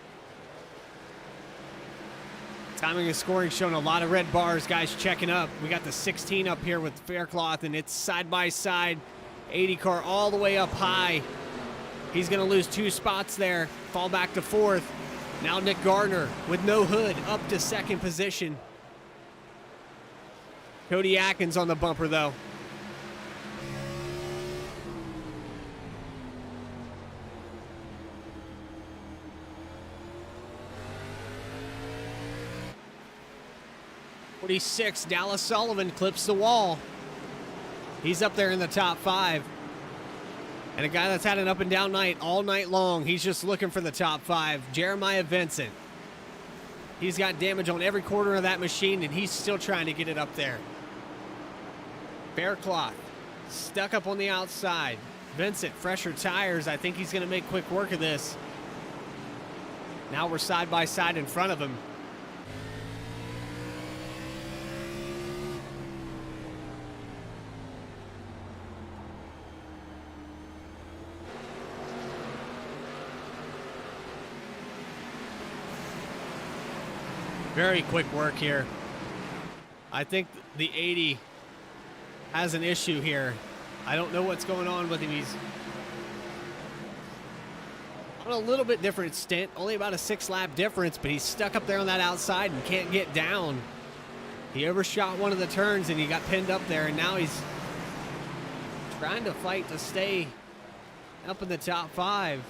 Timing and scoring showing a lot of red bars, guys checking up. We got the 16 up here with Faircloth, and it's side by side. 80 car all the way up high. He's going to lose 2 spots there, fall back to 4th. Now Nick Gardner with no hood up to 2nd position. Cody Atkins on the bumper, though. '46, Dallas Sullivan clips the wall. He's up there in the top 5. And a guy that's had an up and down night all night long. He's just looking for the top 5. Jeremiah Vincent. He's got damage on every corner of that machine, and he's still trying to get it up there. Faircloth stuck up on the outside. Vincent, fresher tires. I think he's going to make quick work of this. Now we're side by side in front of him. Very quick work here. I think the 80 has an issue here. I don't know what's going on with him. He's on a little bit different stint, only about a 6-lap difference, but he's stuck up there on that outside and can't get down. He overshot one of the turns and he got pinned up there, and now he's trying to fight to stay up in the top 5.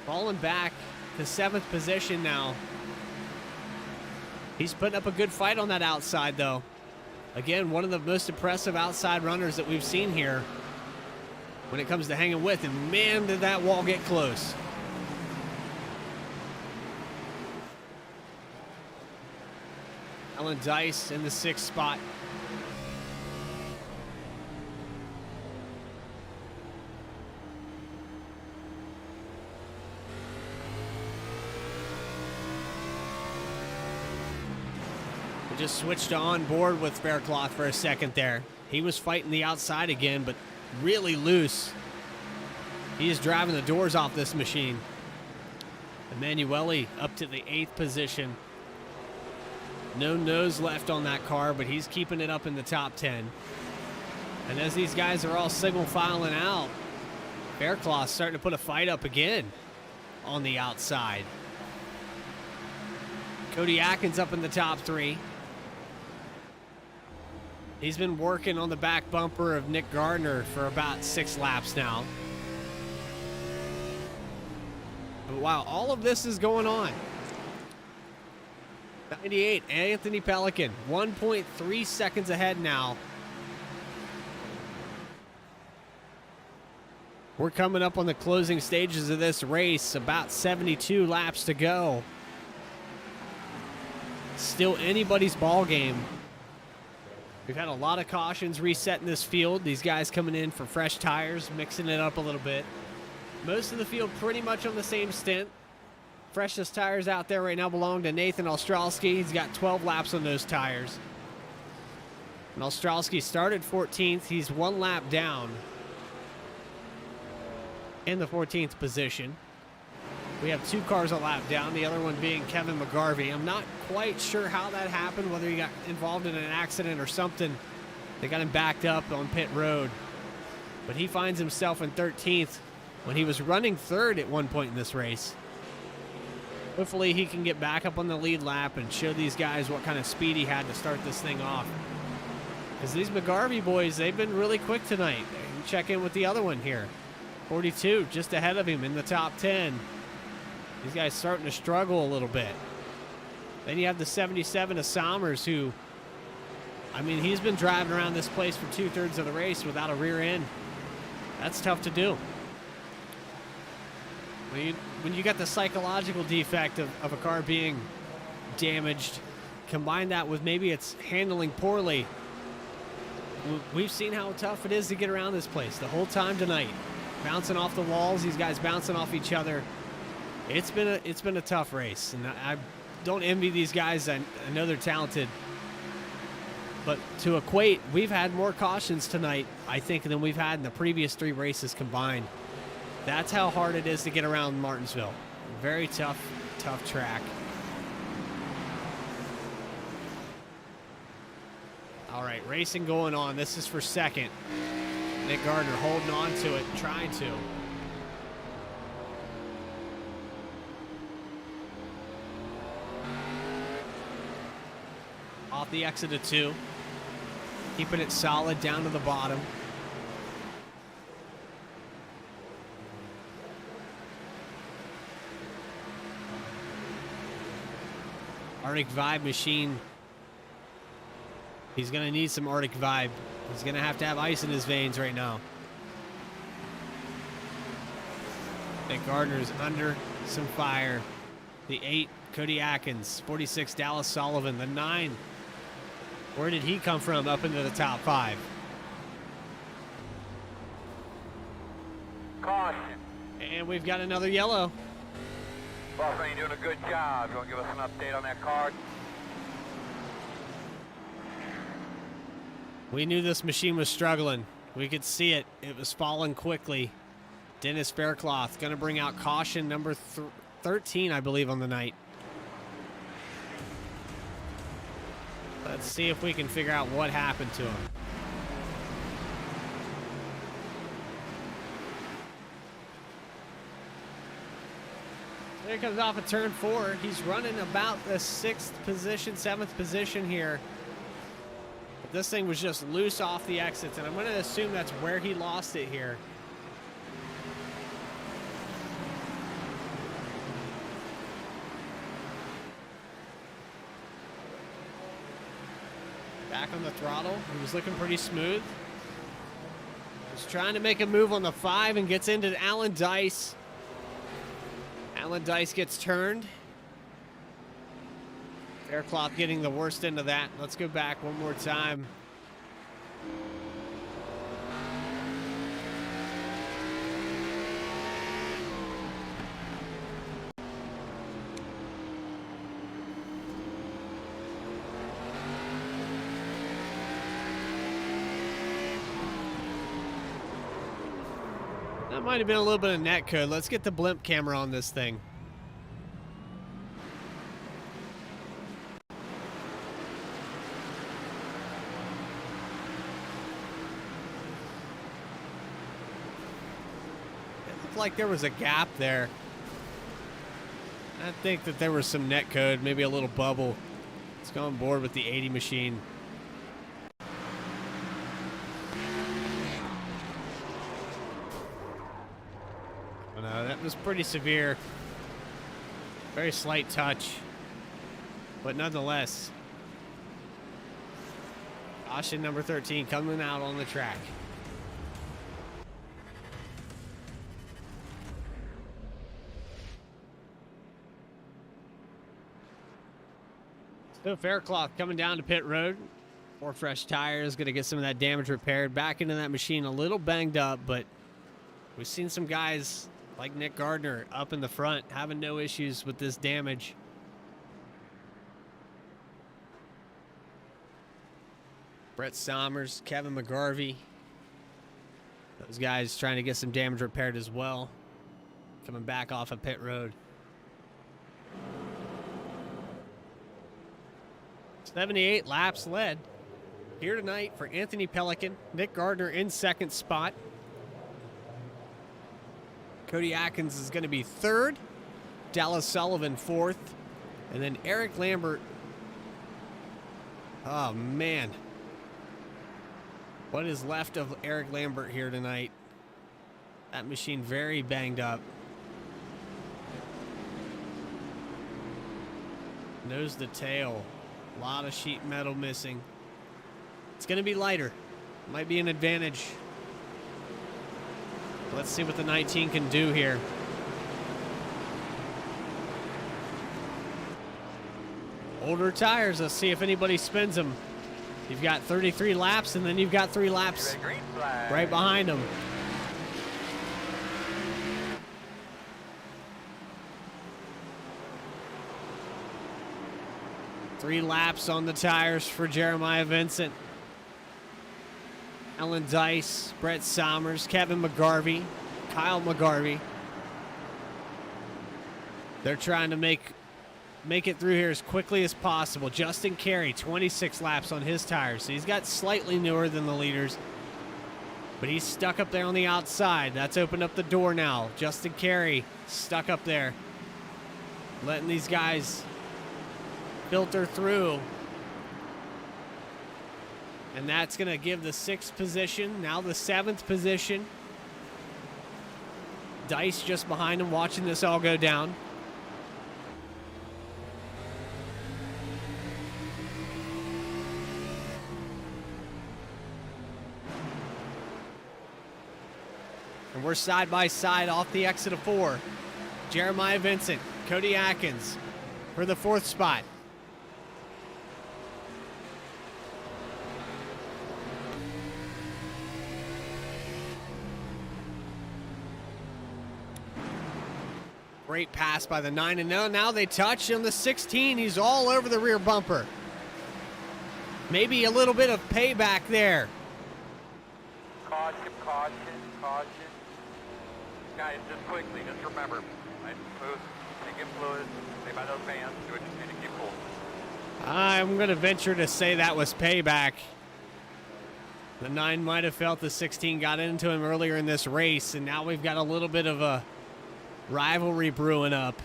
Falling back to 7th position now. He's putting up a good fight on that outside, though. Again, one of the most impressive outside runners that we've seen here when it comes to hanging with. And man, did that wall get close. Alan Dice in the 6th spot. Just switched on board with Faircloth for a second there. He was fighting the outside again, but really loose. He is driving the doors off this machine. Emanuele up to the 8th position. No nose left on that car, but he's keeping it up in the top 10. And as these guys are all single filing out, Faircloth's starting to put a fight up again on the outside. Cody Atkins up in the top 3. He's been working on the back bumper of Nick Gardner for about 6 laps now. But while all of this is going on, 98, Anthony Pelican, 1.3 seconds ahead now. We're coming up on the closing stages of this race, about 72 laps to go. Still anybody's ball game. We've had a lot of cautions reset in this field. These guys coming in for fresh tires, mixing it up a little bit. Most of the field pretty much on the same stint. Freshest tires out there right now belong to Nathan Ostrowski. He's got 12 laps on those tires. And Ostrowski started 14th. He's 1 lap down in the 14th position. We have 2 cars a lap down, the other one being Kevin McGarvey. I'm not quite sure how that happened, whether he got involved in an accident or something. They got him backed up on pit road. But he finds himself in 13th when he was running 3rd at one point in this race. Hopefully he can get back up on the lead lap and show these guys what kind of speed he had to start this thing off. Because these McGarvey boys, they've been really quick tonight. Check in with the other one here. 42, just ahead of him in the top 10. These guys starting to struggle a little bit. Then you have the 77 of Somers, who, I mean, he's been driving around this place for 2/3 of the race without a rear end. That's tough to do. When you got the psychological defect of a car being damaged, combine that with maybe it's handling poorly. We've seen how tough it is to get around this place the whole time tonight. Bouncing off the walls, these guys bouncing off each other. It's been a tough race, and I don't envy these guys. I know they're talented. But to equate, we've had more cautions tonight, I think, than we've had in the previous 3 races combined. That's how hard it is to get around Martinsville. Very tough track. All right, racing going on. This is for 2nd. Nick Gardner holding on to it, trying to. Off the exit of 2. Keeping it solid down to the bottom. Arctic Vibe machine. He's going to need some Arctic Vibe. He's going to have ice in his veins right now. Nick Gardner's under some fire. The 8, Cody Atkins. 46, Dallas Sullivan. The 9, where did he come from up into the top 5? Caution. And we've got another yellow. Buffalo, you're doing a good job. You want to give us an update on that car? We knew this machine was struggling. We could see it. It was falling quickly. Dennis Faircloth going to bring out caution number 13, I believe, on the night. Let's see if we can figure out what happened to him. There he comes off of turn 4. He's running about the 6th position, 7th position here. But this thing was just loose off the exits, and I'm going to assume that's where he lost it here. Back on the throttle. He was looking pretty smooth. He's trying to make a move on the 5 and gets into Alan Dice. Alan Dice gets turned. Faircloth getting the worst end of that. Let's go back one more time. That might have been a little bit of net code. Let's get the blimp camera on this thing. Looked like there was a gap there. I think that there was some net code, maybe a little bubble. Let's go on board with the 80 machine. Oh, no, that was pretty severe. Very slight touch. But nonetheless, caution number 13 coming out on the track. So Faircloth coming down to pit road. 4 fresh tires, going to get some of that damage repaired. Back into that machine, a little banged up, but we've seen some guys like Nick Gardner up in the front having no issues with this damage. Brett Sommers, Kevin McGarvey. Those guys trying to get some damage repaired as well. Coming back off of pit road. 78 laps led here tonight for Anthony Pelican. Nick Gardner in second spot. Cody Atkins is going to be third. Dallas Sullivan fourth. And then Eric Lambert. Oh, man. What is left of Eric Lambert here tonight? That machine very banged up. Nose to tail. A lot of sheet metal missing. It's going to be lighter. Might be an advantage. Let's see what the 19 can do here. Older tires. Let's see if anybody spins them. You've got 33 laps, and then you've got 3 laps right behind them. Three laps on the tires for Jeremiah Vincent. Alan Dice, Brett Sommers, Kevin McGarvey, Kyle McGarvey. They're trying to make it through here as quickly as possible. Justin Carey, 26 laps on his tires. So he's got slightly newer than the leaders, but he's stuck up there on the outside. That's opened up the door now. Justin Carey stuck up there, letting these guys filter through. And that's going to give the 6th position, now the 7th position. Dice just behind him watching this all go down. And we're side by side off the exit of 4. Jeremiah Vincent, Cody Atkins for the 4th spot. Great pass by the 9, and now they touch on the 16. He's all over the rear bumper. Maybe a little bit of payback there. Caution, caution, caution. Guys, just quickly, just remember, nice and smooth, take in fluid, stay by those bands, do what you need to keep cool. I'm going to venture to say that was payback. The 9 might have felt the 16 got into him earlier in this race, and now we've got a little bit of a rivalry brewing up.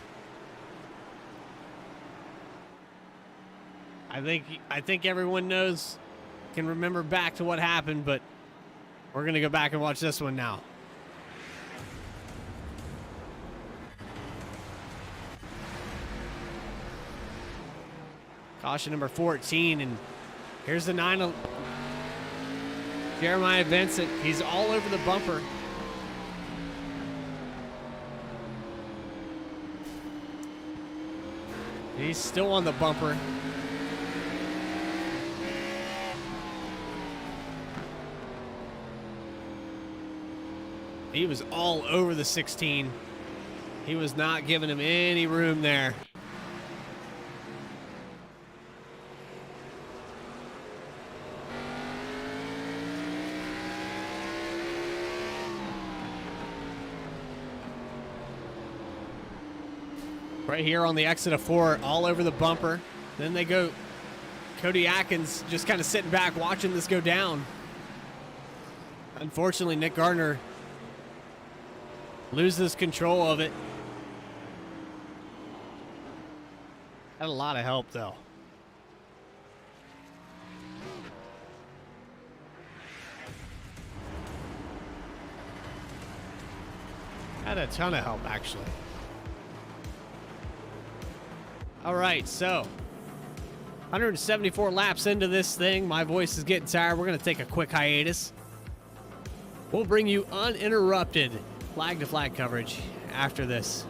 I think everyone knows, can remember back to what happened, but we're going to go back and watch this one now. Caution number 14, and here's the 9 of Jeremiah Vincent. He's all over the bumper. He's still on the bumper. He was all over the 16. He was not giving him any room there. Right here on the exit of 4, all over the bumper. Then they go, Cody Atkins just kind of sitting back watching this go down. Unfortunately, Nick Gardner loses control of it. Had a lot of help, though. Had a ton of help, actually. All right, so 174 laps into this thing. My voice is getting tired. We're going to take a quick hiatus. We'll bring you uninterrupted flag-to-flag coverage after this.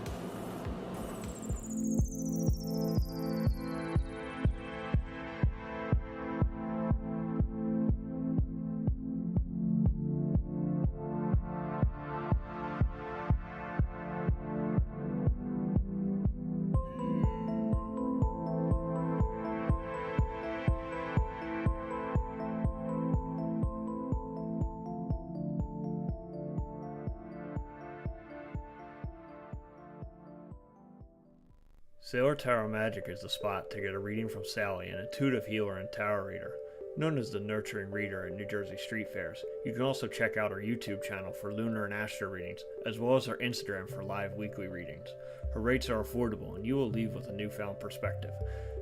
Sailor Tarot Magic is the spot to get a reading from Sally, an intuitive healer and tarot reader, known as the Nurturing Reader at New Jersey Street Fairs. You can also check out our YouTube channel for lunar and astro readings, as well as our Instagram for live weekly readings. Her rates are affordable, and you will leave with a newfound perspective.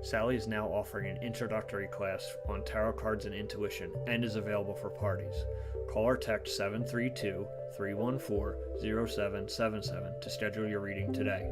Sally is now offering an introductory class on tarot cards and intuition, and is available for parties. Call or text 732-314-0777 to schedule your reading today.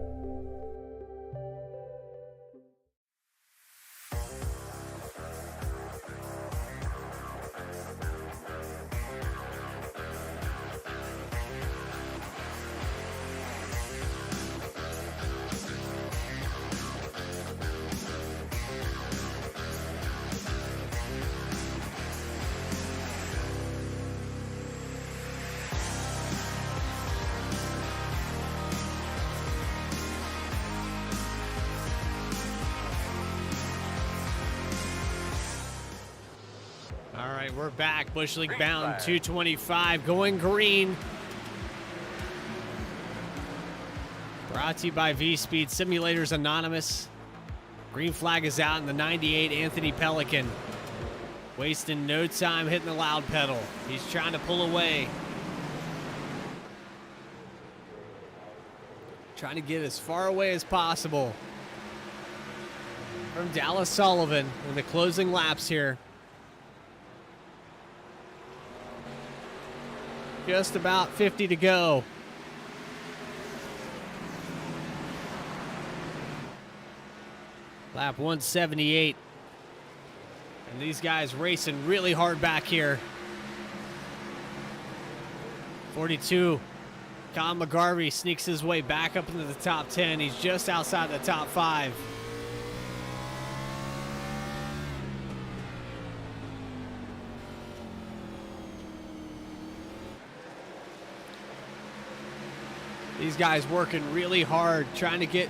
All right, we're back. Bush League bound 225 going green. Brought to you by VSPEED Simulators Anonymous. Green flag is out in the 98 Anthony Pelican. Wasting no time hitting the loud pedal. He's trying to pull away. Trying to get as far away as possible from Dallas Sullivan in the closing laps here. Just about 50 to go. Lap 178. And these guys racing really hard back here. 42. Colin McGarvey sneaks his way back up into the top 10. He's just outside the top 5. These guys working really hard, trying to get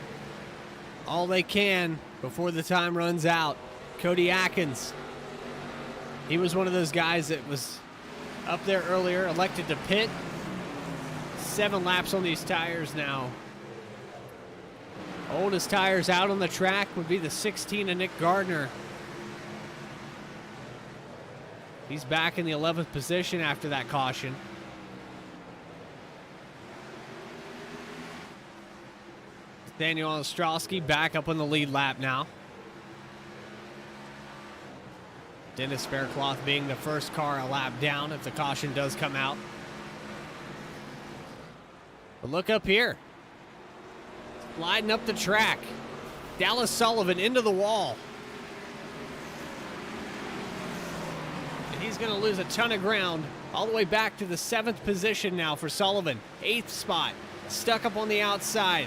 all they can before the time runs out. Cody Atkins, he was one of those guys that was up there earlier, elected to pit. 7 laps on these tires now. Oldest tires out on the track would be the 16 of Nick Gardner. He's back in the 11th position after that caution. Daniel Ostrowski back up on the lead lap now. Dennis Faircloth being the first car a lap down if the caution does come out. But look up here. Sliding up the track. Dallas Sullivan into the wall. And he's going to lose a ton of ground all the way back to the 7th position now for Sullivan. 8th spot. Stuck up on the outside.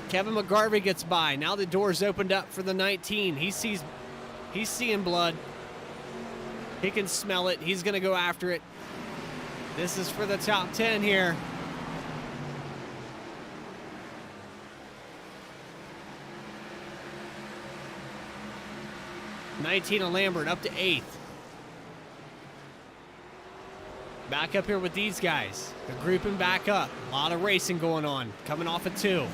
Kevin McGarvey gets by. Now the door's opened up for the 19. He's seeing blood. He can smell it. He's going to go after it. This is for the top 10 here. '19 of Lambert up to 8th. Back up here with these guys. They're grouping back up. A lot of racing going on. Coming off of 2.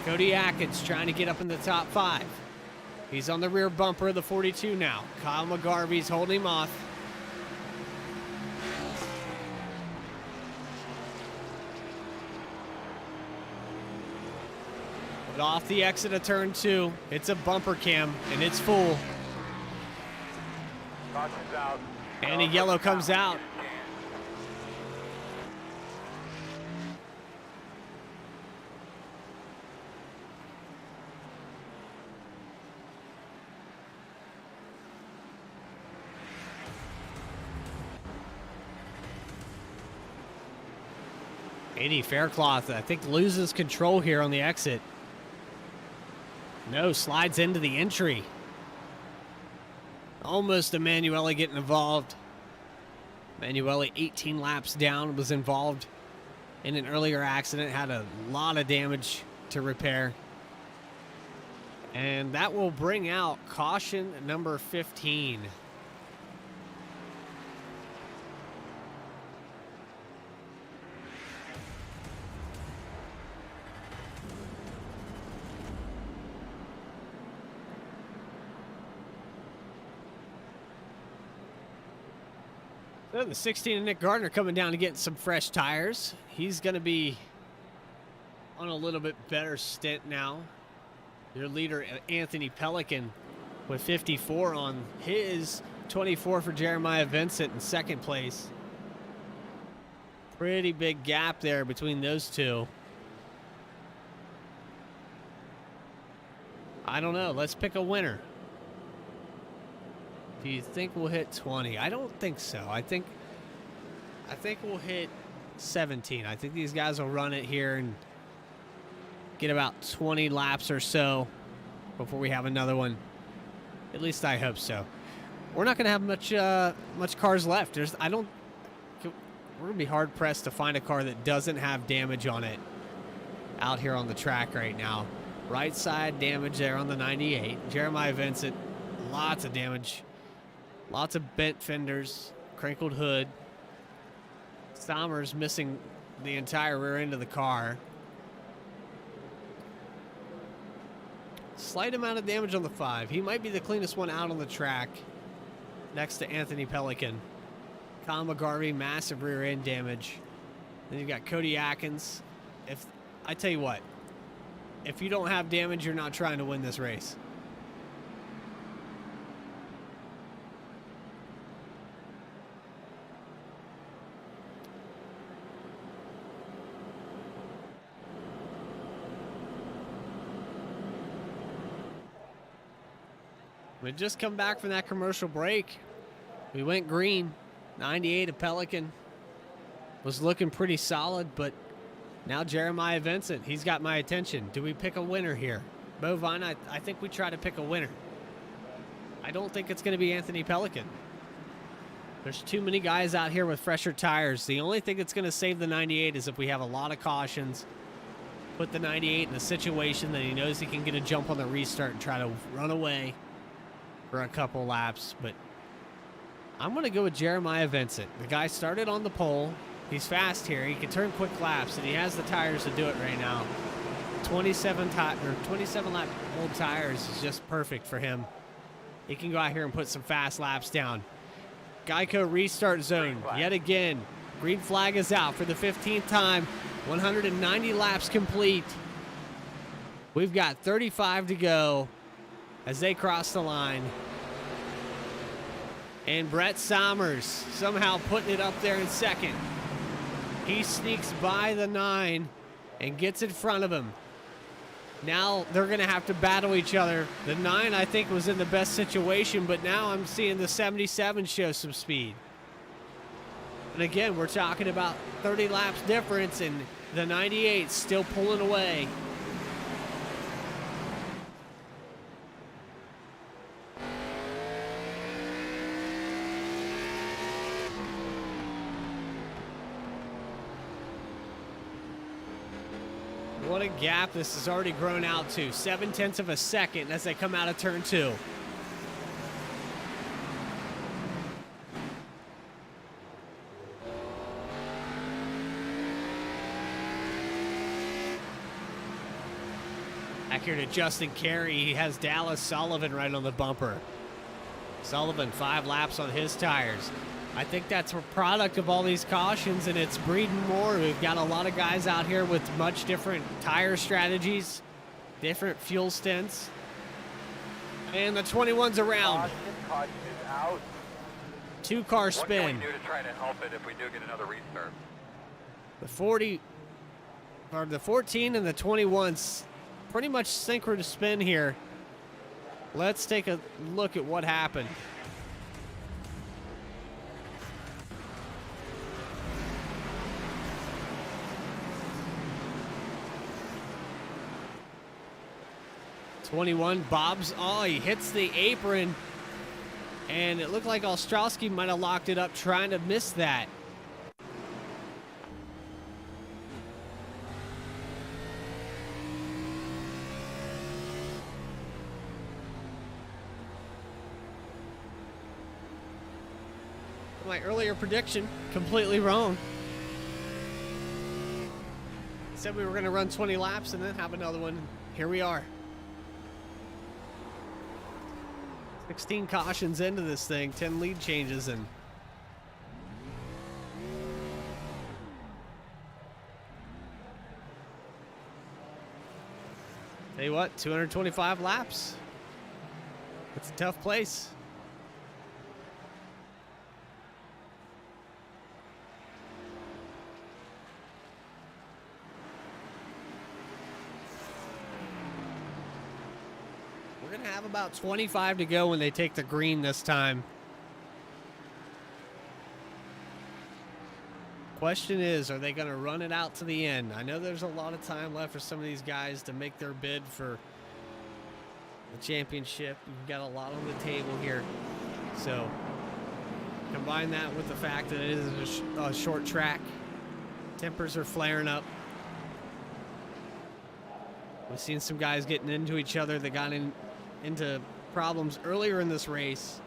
Cody Atkins trying to get up in the top 5. He's on the rear bumper of the 42 now. Kyle McGarvey's holding him off. But off the exit of turn 2, it's a bumper cam, and it's full. Caution's out. And a yellow comes out. Andy Faircloth, I think, loses control here on the exit. No, slides into the entry. Almost Emanuele getting involved. Emanuele, 18 laps down, was involved in an earlier accident, had a lot of damage to repair. And that will bring out caution number 15. So the 16 of Nick Gardner coming down to get some fresh tires. He's going to be on a little bit better stint now. Your leader, Anthony Pelican, with 54 on his, 24 for Jeremiah Vincent in second place. Pretty big gap there between those two. I don't know. Let's pick a winner. Do you think we'll hit 20? I don't think so. I think we'll hit 17. I think these guys will run it here and get about 20 laps or so before we have another one. At least I hope so. We're not going to have much cars left. We're going to be hard pressed to find a car that doesn't have damage on it out here on the track right now. Right side damage there on the 98. Jeremiah Vincent, lots of damage. Lots of bent fenders, crinkled hood. Sommers missing the entire rear end of the car. Slight amount of damage on the 5. He might be the cleanest one out on the track next to Anthony Pelican. Colin McGarvey, massive rear end damage. Then you've got Cody Atkins. I tell you what, if you don't have damage, you're not trying to win this race. We just come back from that commercial break. We went green. 98 of Pelican was looking pretty solid, but now Jeremiah Vincent, he's got my attention. Do we pick a winner here? Bovine, I think we try to pick a winner. I don't think it's going to be Anthony Pelican. There's too many guys out here with fresher tires. The only thing that's going to save the 98 is if we have a lot of cautions. Put the 98 in a situation that he knows he can get a jump on the restart and try to run away for a couple laps. But I'm going to go with Jeremiah Vincent. The guy started on the pole. He's fast here. He can turn quick laps, and he has the tires to do it right now. 27 lap old tires is just perfect for him. He can go out here and put some fast laps down. Geico restart zone yet again. Green flag is out for the 15th time. 190 laps complete. We've got 35 to go as they cross the line. And Brett Sommers somehow putting it up there in second. He sneaks by the 9 and gets in front of him. Now they're going to have to battle each other. The 9, I think, was in the best situation, but now I'm seeing the 77 show some speed. And again, we're talking about 30 laps difference, and the 98 still pulling away. What a gap this has already grown out to. 0.7 of a second as they come out of turn 2. Back here to Justin Carey. He has Dallas Sullivan right on the bumper. Sullivan 5 laps on his tires. I think that's a product of all these cautions, and it's breeding more. We've got a lot of guys out here with much different tire strategies. different fuel stints. And the 21's around. Caution is out. 2-car What spin. can we do to try to help it if we do get another restart? The 14 and the 21's pretty much synchronous spin here. Let's take a look at what happened. '21 bobs. Oh, he hits the apron. And it looked like Ostrowski might have locked it up trying to miss that. My earlier prediction, completely wrong. Said we were going to run 20 laps and then have another one. Here we are. 16 cautions into this thing, 10 lead changes, and tell you what, 225 laps. It's a tough place. We're going to have about 25 to go when they take the green this time. Question is, are they going to run it out to the end? I know there's a lot of time left for some of these guys to make their bid for the championship. We've got a lot on the table here. So combine that with the fact that it is a short track. Tempers are flaring up. We've seen some guys getting into each other that got into problems earlier in this race.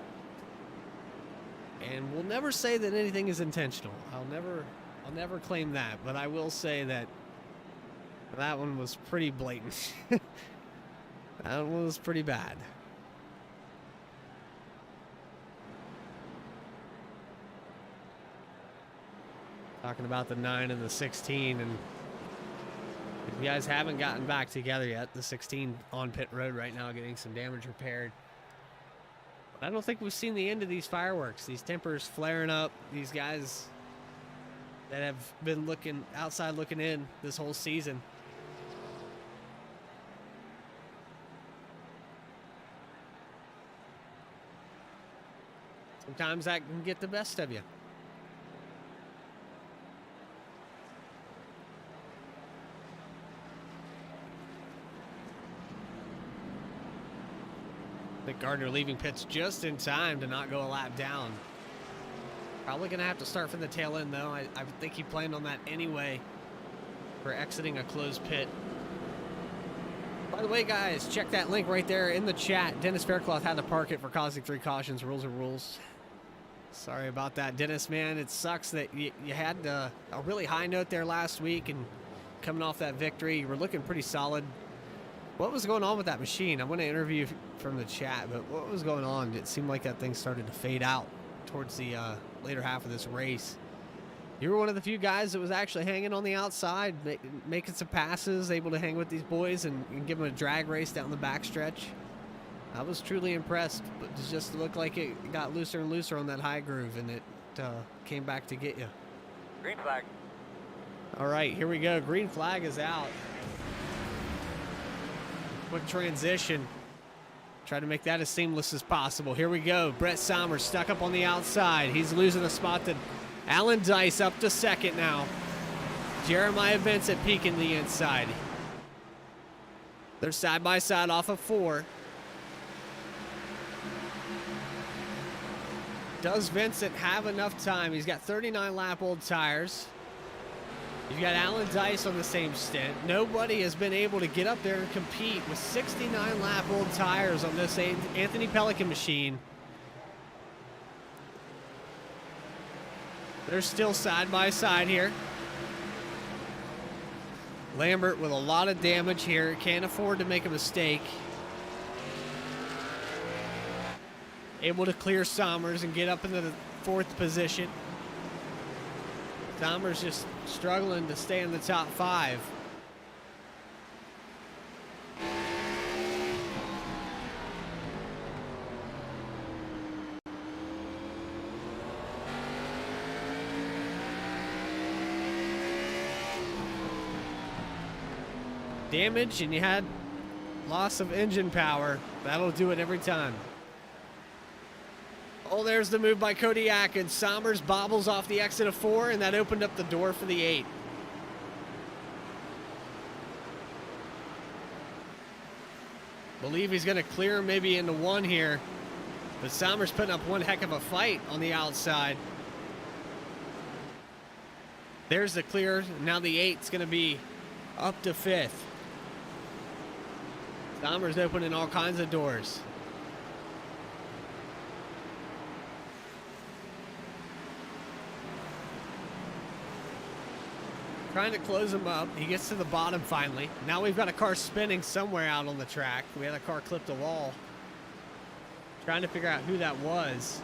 And we'll never say that anything is intentional. I'll never claim that, but I will say that that one was pretty blatant. That one was pretty bad. Talking about the 9 and the 16, and if you guys haven't gotten back together yet, the 16 on pit road right now getting some damage repaired. But I don't think we've seen the end of these fireworks. These tempers flaring up, these guys that have been looking outside looking in this whole season. Sometimes that can get the best of you. I think Gardner leaving pits just in time to not go a lap down. Probably going to have to start from the tail end, though. I think he planned on that anyway for exiting a closed pit. By the way, guys, check that link right there in the chat. Dennis Faircloth had to park it for causing 3 cautions. Rules are rules. Sorry about that, Dennis, man. It sucks that you had a really high note there last week, and coming off that victory, you were looking pretty solid. What was going on with that machine? I'm going to interview from the chat, but what was going on? It seemed like that thing started to fade out towards the later half of this race. You were one of the few guys that was actually hanging on the outside, making some passes, able to hang with these boys and give them a drag race down the backstretch. I was truly impressed, but it just looked like it got looser and looser on that high groove, and it came back to get you. Green flag. All right, here we go. Green flag is out. Quick transition. Try to make that as seamless as possible. Here we go. Brett Somers stuck up on the outside. He's losing a spot to Alan Dice up to second now. Jeremiah Vincent peeking the inside. They're side by side off of 4. Does Vincent have enough time? He's got 39 lap old tires. You've got Alan Dice on the same stint. Nobody has been able to get up there and compete with 69 lap old tires on this Anthony Pelican machine. They're still side by side here. Lambert with a lot of damage here. Can't afford to make a mistake. Able to clear Somers and get up into the 4th position. Somers just struggling to stay in the top 5. damage and you had loss of engine power, that'll do it every time. Oh, there's the move by Kodiak, and Sommers bobbles off the exit of 4, and that opened up the door for the 8. Believe he's going to clear maybe into 1 here, but Sommers putting up one heck of a fight on the outside. There's the clear. Now the 8's going to be up to 5th. Sommers opening all kinds of doors. Trying to close him up. He gets to the bottom finally. Now we've got a car spinning somewhere out on the track. We had a car clip the wall. Trying to figure out who that was.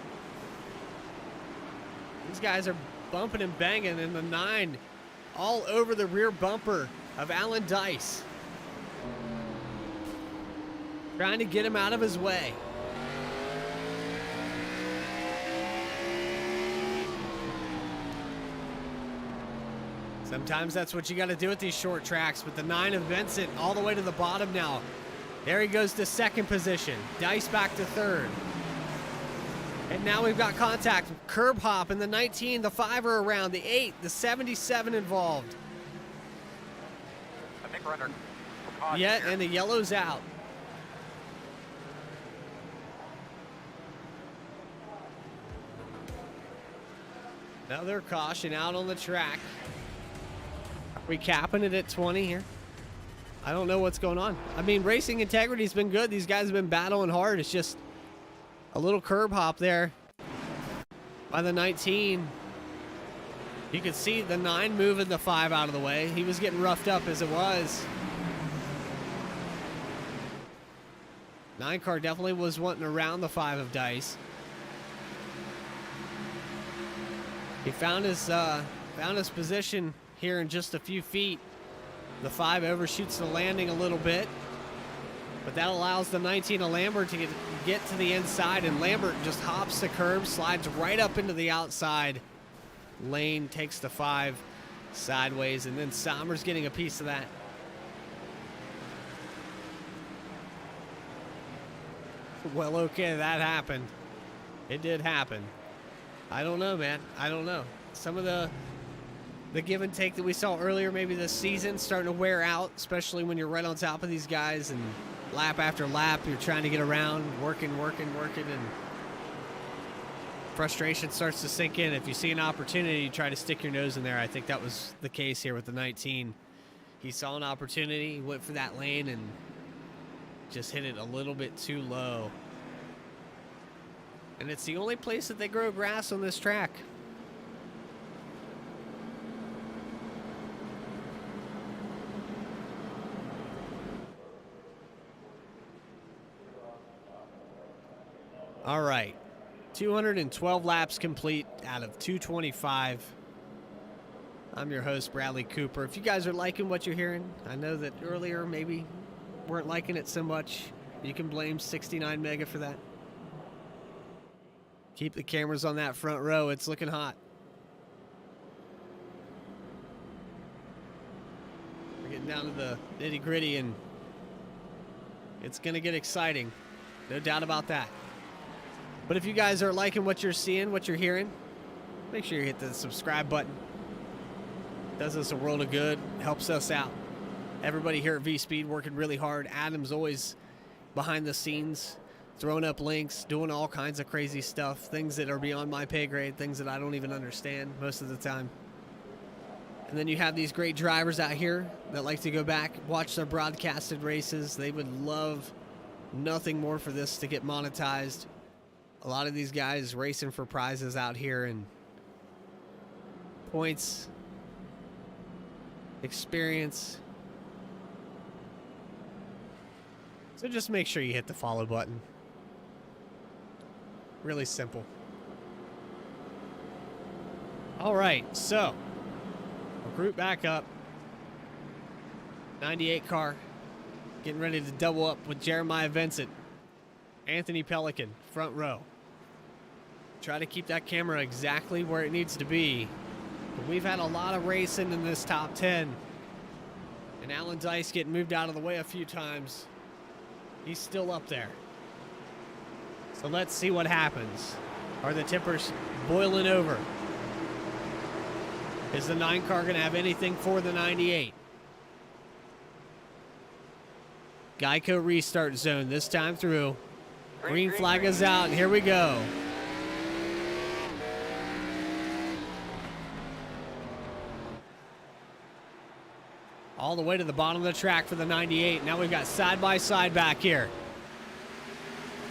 These guys are bumping and banging in the 9 all over the rear bumper of Alan Dice. Trying to get him out of his way. Sometimes that's what you got to do at these short tracks, but the 9 of Vincent all the way to the bottom now. There he goes to 2nd position. Dice back to 3rd. And now we've got contact. Curb hop in the 19, the 5 are around, the 8, the 77 involved. I think we're under caution Yeah, here. and the yellow's out. Another caution out on the track. We capping it at 20 here. I don't know what's going on. I mean, racing integrity's been good. These guys have been battling hard. It's just a little curb hop there by the 19. You can see the 9 moving the 5 out of the way. He was getting roughed up as it was. 9 car definitely was wanting around the 5 of Dice. He found his position here in just a few feet. The 5 overshoots the landing a little bit, but that allows the 19 of Lambert to get to the inside, and Lambert just hops the curb, slides right up into the outside lane, takes the 5 sideways, and then Sommers getting a piece of that. Well, okay, that happened. It did happen. I don't know, man. I don't know. Some of the give and take that we saw earlier maybe this season starting to wear out, especially when you're right on top of these guys and lap after lap you're trying to get around, working, and frustration starts to sink in. If you see an opportunity, you try to stick your nose in there. I think that was the case here with the 19. He saw an opportunity, he went for that lane and just hit it a little bit too low. And it's the only place that they grow grass on this track. All right, 212 laps complete out of 225. I'm your host, Bradley Cooper. If you guys are liking what you're hearing, I know that earlier maybe weren't liking it so much. You can blame 69 Mega for that. Keep the cameras on that front row. It's looking hot. We're getting down to the nitty gritty, and it's going to get exciting. No doubt about that. But if you guys are liking what you're seeing, what you're hearing, make sure you hit the subscribe button. Does us a world of good, helps us out. Everybody here at VSPEED working really hard. Adam's always behind the scenes, throwing up links, doing all kinds of crazy stuff, things that are beyond my pay grade, things that I don't even understand most of the time. And then you have these great drivers out here that like to go back, watch their broadcasted races. They would love nothing more for this to get monetized. A lot of these guys racing for prizes out here and points, experience. So just make sure you hit the follow button. Really simple. All right, so we'll group back up. 98 car getting ready to double up with Jeremiah Vincent. Anthony Pelican, front row. Try to keep that camera exactly where it needs to be. But we've had a lot of racing in this top 10. And Alan Dice getting moved out of the way a few times. He's still up there. So let's see what happens. Are the tippers boiling over? Is the 9 car going to have anything for the 98? Geico restart zone this time through. Green flag is out, and here we go. All the way to the bottom of the track for the 98. Now we've got side-by-side back here.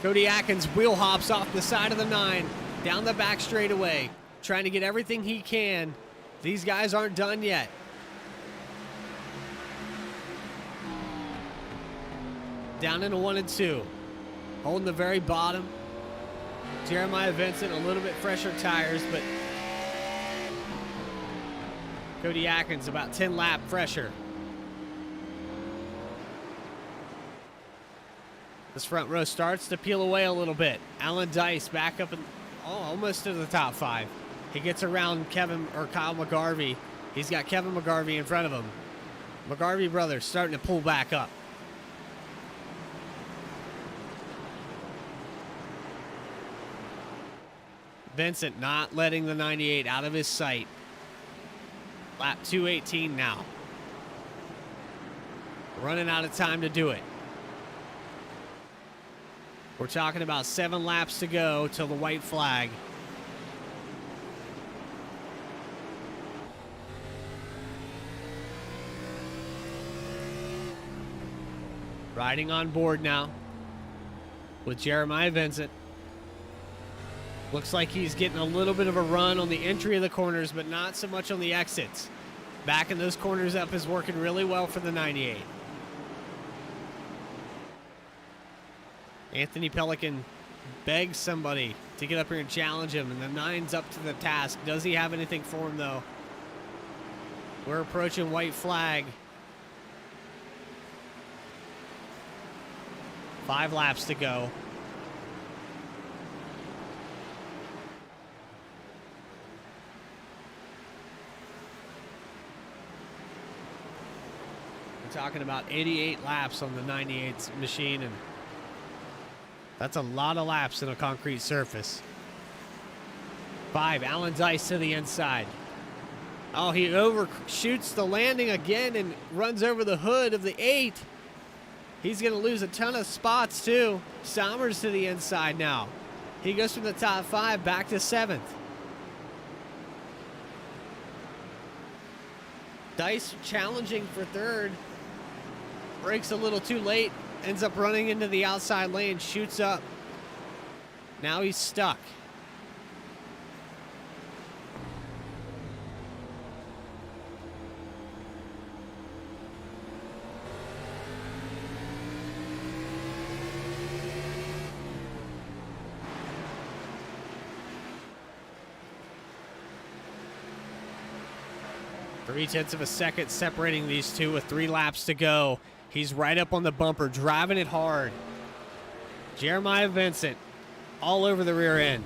Cody Atkins wheel hops off the side of the 9, down the back straightaway, trying to get everything he can. These guys aren't done yet. Down into 1 and 2. Holding the very bottom. Jeremiah Vincent, a little bit fresher tires, but Cody Atkins about 10 lap fresher. This front row starts to peel away a little bit. Alan Dice back up and almost to the top 5. He gets around Kyle McGarvey. He's got Kevin McGarvey in front of him. McGarvey brothers starting to pull back up. Vincent not letting the 98 out of his sight. Lap 218 now. Running out of time to do it. We're talking about 7 laps to go till the white flag. Riding on board now with Jeremiah Vincent. Looks like he's getting a little bit of a run on the entry of the corners, but not so much on the exits. Backing those corners up is working really well for the 98. Anthony Pelican begs somebody to get up here and challenge him, and the 9's up to the task. Does he have anything for him, though? We're approaching white flag. 5 laps to go. We're talking about 88 laps on the 98's machine, and that's a lot of laps in a concrete surface. 5, Alan Dice to the inside. Oh, he overshoots the landing again and runs over the hood of the 8. He's going to lose a ton of spots, too. Sommers to the inside now. He goes from the top 5 back to 7th. Dice challenging for 3rd. Brakes a little too late. Ends up running into the outside lane. Shoots up. Now he's stuck. Three-tenths of a second separating these two with 3 laps to go. He's right up on the bumper, driving it hard. Jeremiah Vincent all over the rear end.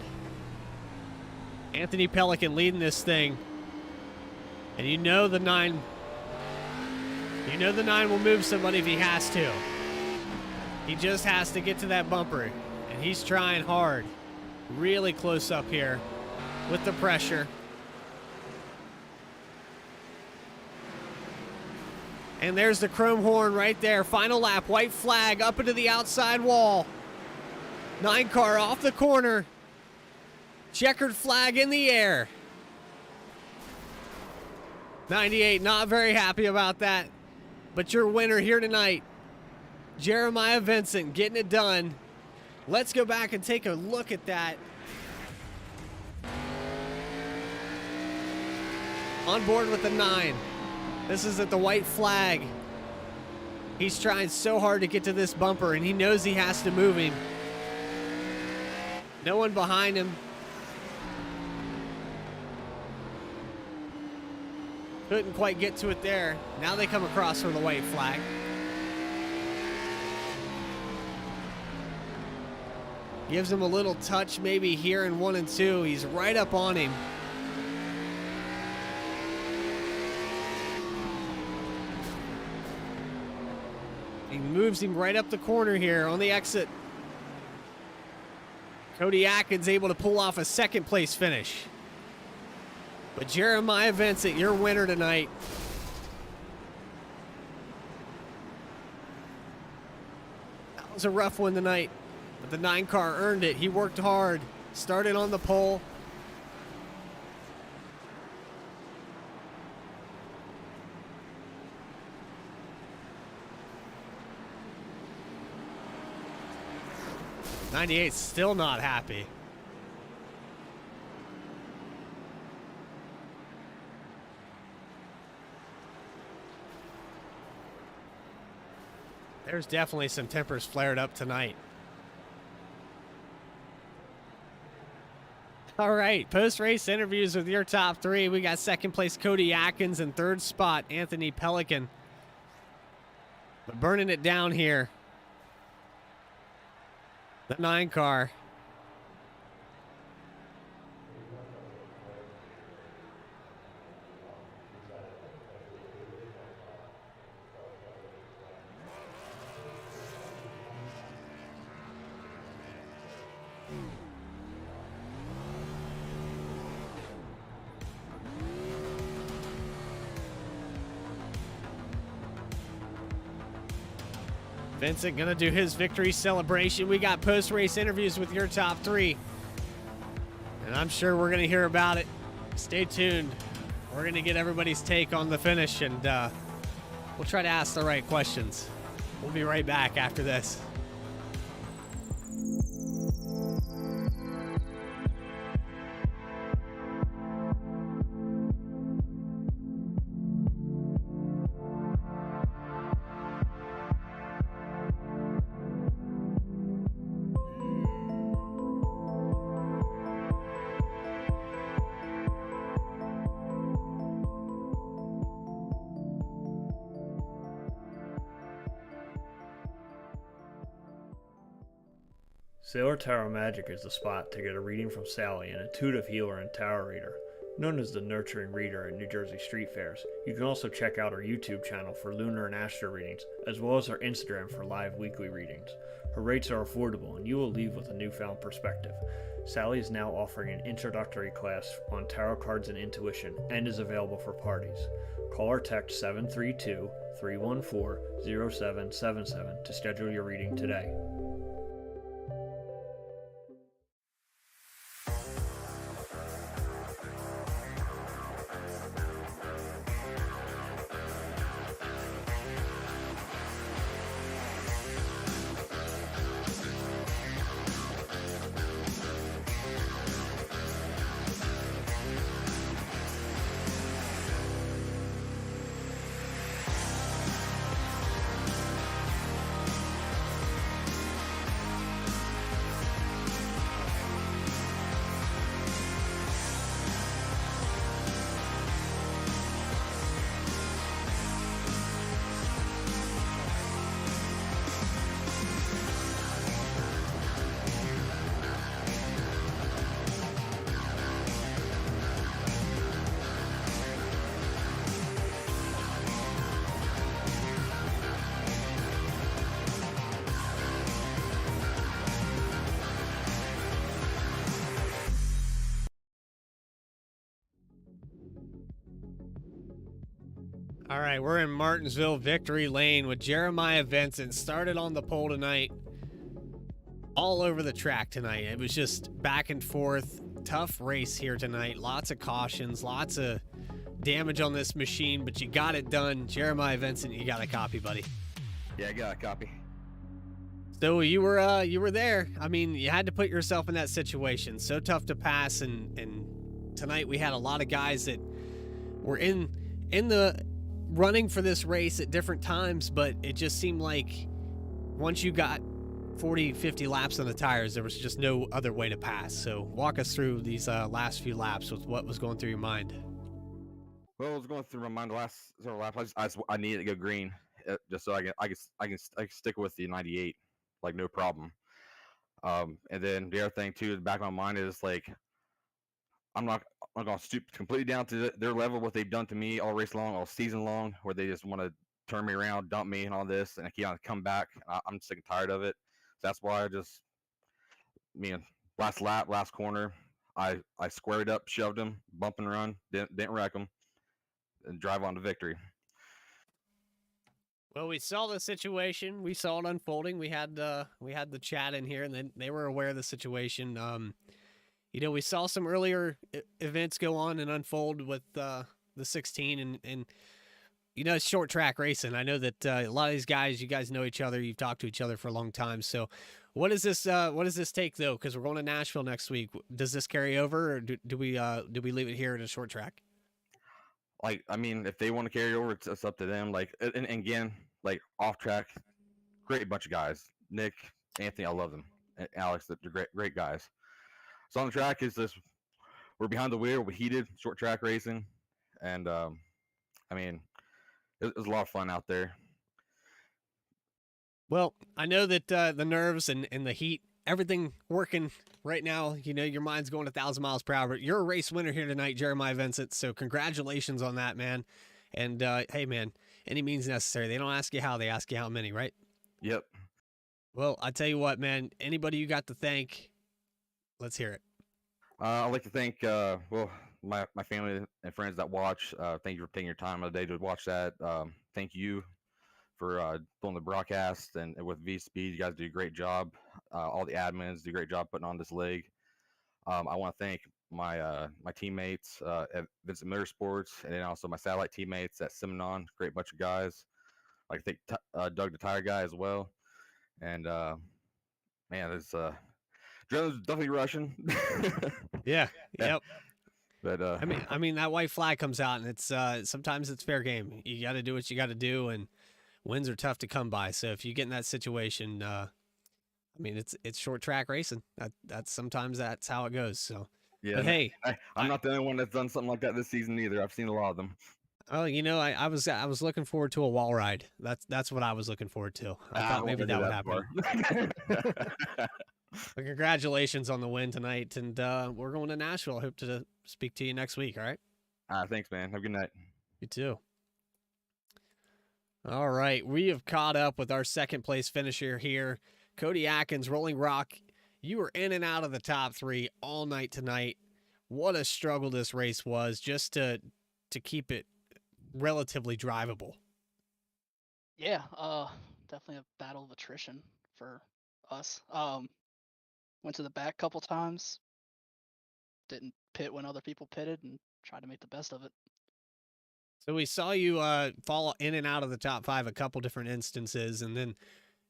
Anthony Pelican leading this thing. And you know the 9 will move somebody if he has to. He just has to get to that bumper. And he's trying hard. Really close up here with the pressure. And there's the chrome horn right there. Final lap, white flag up into the outside wall. 9 car off the corner. Checkered flag in the air. 98 not very happy about that. But your winner here tonight, Jeremiah Vincent, getting it done. Let's go back and take a look at that. On board with the 9. This is at the white flag. He's trying so hard to get to this bumper, and he knows he has to move him. No one behind him. Couldn't quite get to it there. Now they come across for the white flag. Gives him a little touch maybe here in 1 and 2. He's right up on him. He moves him right up the corner here on the exit. Cody Atkins able to pull off a second place finish. But Jeremiah Vincent, your winner tonight. That was a rough one tonight, but the 9 car earned it. He worked hard, started on the pole. '98's still not happy. There's definitely some tempers flared up tonight. All right, post-race interviews with your top 3. We got second place Cody Atkins and third spot Anthony Pelican. But burning it down here. The 9 car. Vincent gonna do his victory celebration. We got post-race interviews with your top 3. And I'm sure we're gonna hear about it. Stay tuned. We're gonna get everybody's take on the finish, and we'll try to ask the right questions. We'll be right back after this. Sailor Tarot Magic is the spot to get a reading from Sally, an intuitive healer and tarot reader. Known as the nurturing reader at New Jersey street fairs, you can also check out our YouTube channel for lunar and astro readings, as well as our Instagram for live weekly readings. Her rates are affordable, and you will leave with a newfound perspective. Sally is now offering an introductory class on tarot cards and intuition, and is available for parties. Call or text 732-314-0777 to schedule your reading today. All right, we're in Martinsville Victory Lane with Jeremiah Vincent. Started on the pole tonight. All over the track tonight. It was just back and forth. Tough race here tonight. Lots of cautions, lots of damage on this machine, but you got it done. Jeremiah Vincent, you got a copy, buddy. Yeah, I got a copy. So you were there. I mean, you had to put yourself in that situation. So tough to pass, and tonight we had a lot of guys that were in the running for this race at different times, but it just seemed like once you got 40, 50 laps on the tires, there was just no other way to pass. So walk us through these last few laps with what was going through your mind. Well, I was going through my mind the last several laps. I needed to go green, just so I can stick with the 98, like no problem. And then the other thing too, in the back of my mind is like, I'm not going to stoop completely down to their level, what they've done to me all race long, all season long, where they just want to turn me around, dump me, and all this, and I keep on come back. I'm sick and tired of it. So that's why last lap, last corner, I squared up, shoved him, bump and run, didn't wreck him, and drive on to victory. Well, we saw the situation. We saw it unfolding. We had the chat in here, and then they were aware of the situation. We saw some earlier events go on and unfold with the 16, and it's short track racing. I know that a lot of these guys, you guys know each other. You've talked to each other for a long time. So, what does this take though? Because we're going to Nashville next week. Does this carry over, or do we leave it here at a short track? If they want to carry over, it's up to them. And again, off track, great bunch of guys. Nick, Anthony, I love them. And Alex, they're great guys. So on the track we're behind the wheel, we're heated, short track racing, and it was a lot of fun out there. Well, I know that the nerves and the heat, everything working right now, your mind's going 1,000 miles per hour. But you're a race winner here tonight, Jeremiah Vincent. So congratulations on that, man. And hey, man, any means necessary. They don't ask you how, they ask you how many, right? Yep. Well, I tell you what, man, anybody you got to thank, let's hear it. I'd like to thank my family and friends that watch. Thank you for taking your time of the day to watch that. Thank you for doing the broadcast and with VSPEED. You guys do a great job. All the admins do a great job putting on this league. I want to thank my teammates at Vincent Motorsports, and then also my satellite teammates at Simonon. Great bunch of guys. I thank Doug the tire guy as well. And man, it's adrenaline's definitely rushing. Yeah. Yep. But I mean that white flag comes out, and it's sometimes it's fair game. You got to do what you got to do, and wins are tough to come by. So if you get in that situation, it's short track racing. Sometimes that's how it goes. So yeah. But hey, I'm not the only one that's done something like that this season either. I've seen a lot of them. Oh, I was looking forward to a wall ride. That's what I was looking forward to. I thought maybe that would happen. Well, congratulations on the win tonight, and we're going to Nashville. I hope to speak to you next week. All right. Thanks, man. Have a good night. You too. All right, we have caught up with our second place finisher here, Cody Atkins, Rolling Rock. You were in and out of the top 3 all night tonight. What a struggle this race was, just to keep it relatively drivable. Yeah, definitely a battle of attrition for us. Went to the back a couple times, didn't pit when other people pitted, and tried to make the best of it. So we saw you fall in and out of the top 5 a couple different instances, and then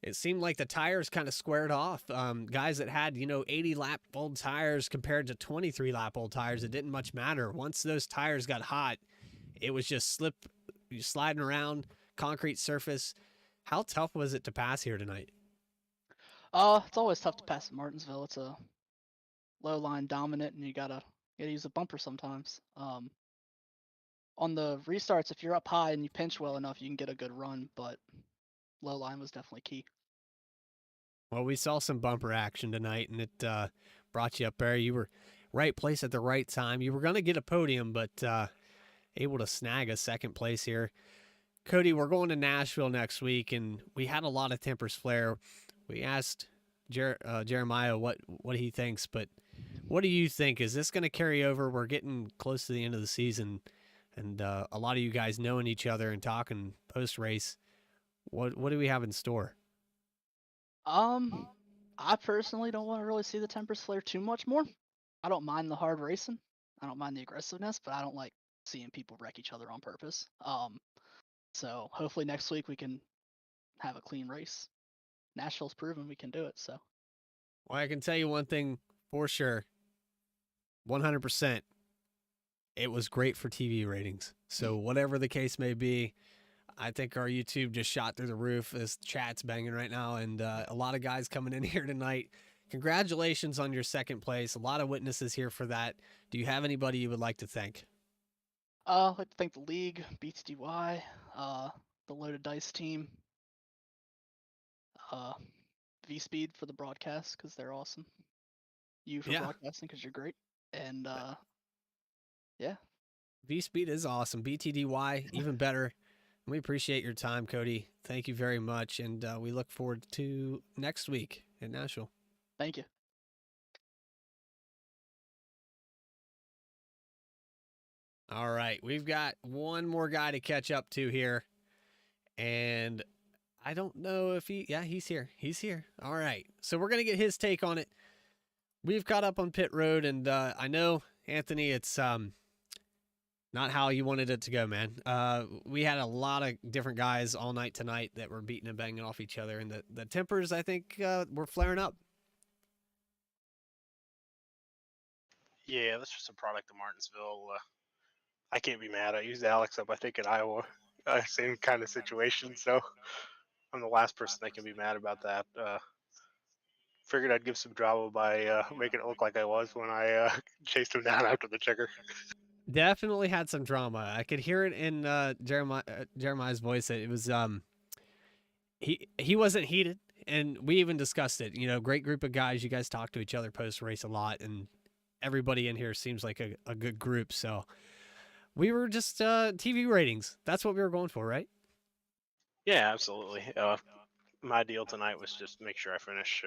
it seemed like the tires kind of squared off. Guys that had 80 lap old tires compared to 23 lap old tires, it didn't much matter. Once those tires got hot, it was just sliding around, concrete surface. How tough was it to pass here tonight? It's always tough to pass at Martinsville. It's a low line dominant, and you gotta use a bumper sometimes. On the restarts, if you're up high and you pinch well enough, you can get a good run, but low line was definitely key. Well, we saw some bumper action tonight, and it brought you up there. You were right place at the right time. You were going to get a podium, but able to snag a second place here. Cody, we're going to Nashville next week, and we had a lot of tempers flare. We asked Jeremiah what he thinks, but what do you think? Is this going to carry over? We're getting close to the end of the season, and a lot of you guys knowing each other and talking post-race. What do we have in store? I personally don't want to really see the tempers flare too much more. I don't mind the hard racing. I don't mind the aggressiveness, but I don't like seeing people wreck each other on purpose. So hopefully next week we can have a clean race. Nashville's proven we can do it, so. Well, I can tell you one thing for sure. 100%. It was great for TV ratings. So whatever the case may be, I think our YouTube just shot through the roof. This chat's banging right now, and a lot of guys coming in here tonight. Congratulations on your second place. A lot of witnesses here for that. Do you have anybody you would like to thank? I'd like to thank the league, BTDY, the Loaded Dice team, VSPEED for the broadcast because they're awesome. You for broadcasting because you're great, and yeah. VSPEED is awesome. BTDY even better. We appreciate your time, Cody. Thank you very much, and we look forward to next week in Nashville. Thank you. All right, we've got one more guy to catch up to here, and I don't know if he's here. He's here. All right, so we're going to get his take on it. We've caught up on pit road, and I know, Anthony, it's not how you wanted it to go, man. We had a lot of different guys all night tonight that were beating and banging off each other, and the tempers, I think, were flaring up. Yeah, that's just a product of Martinsville. I can't be mad. I used Alex up, I think, in Iowa. Same kind of situation, so I'm the last person that can be mad about that. Figured I'd give some drama by making it look like I was when I chased him down after the checker. Definitely had some drama. I could hear it in Jeremiah's voice. That it was he wasn't heated, and we even discussed it. You know, great group of guys. You guys talk to each other post race a lot, and everybody in here seems like a good group. So we were just TV ratings. That's what we were going for, right? Yeah, absolutely. My deal tonight was just make sure I finish.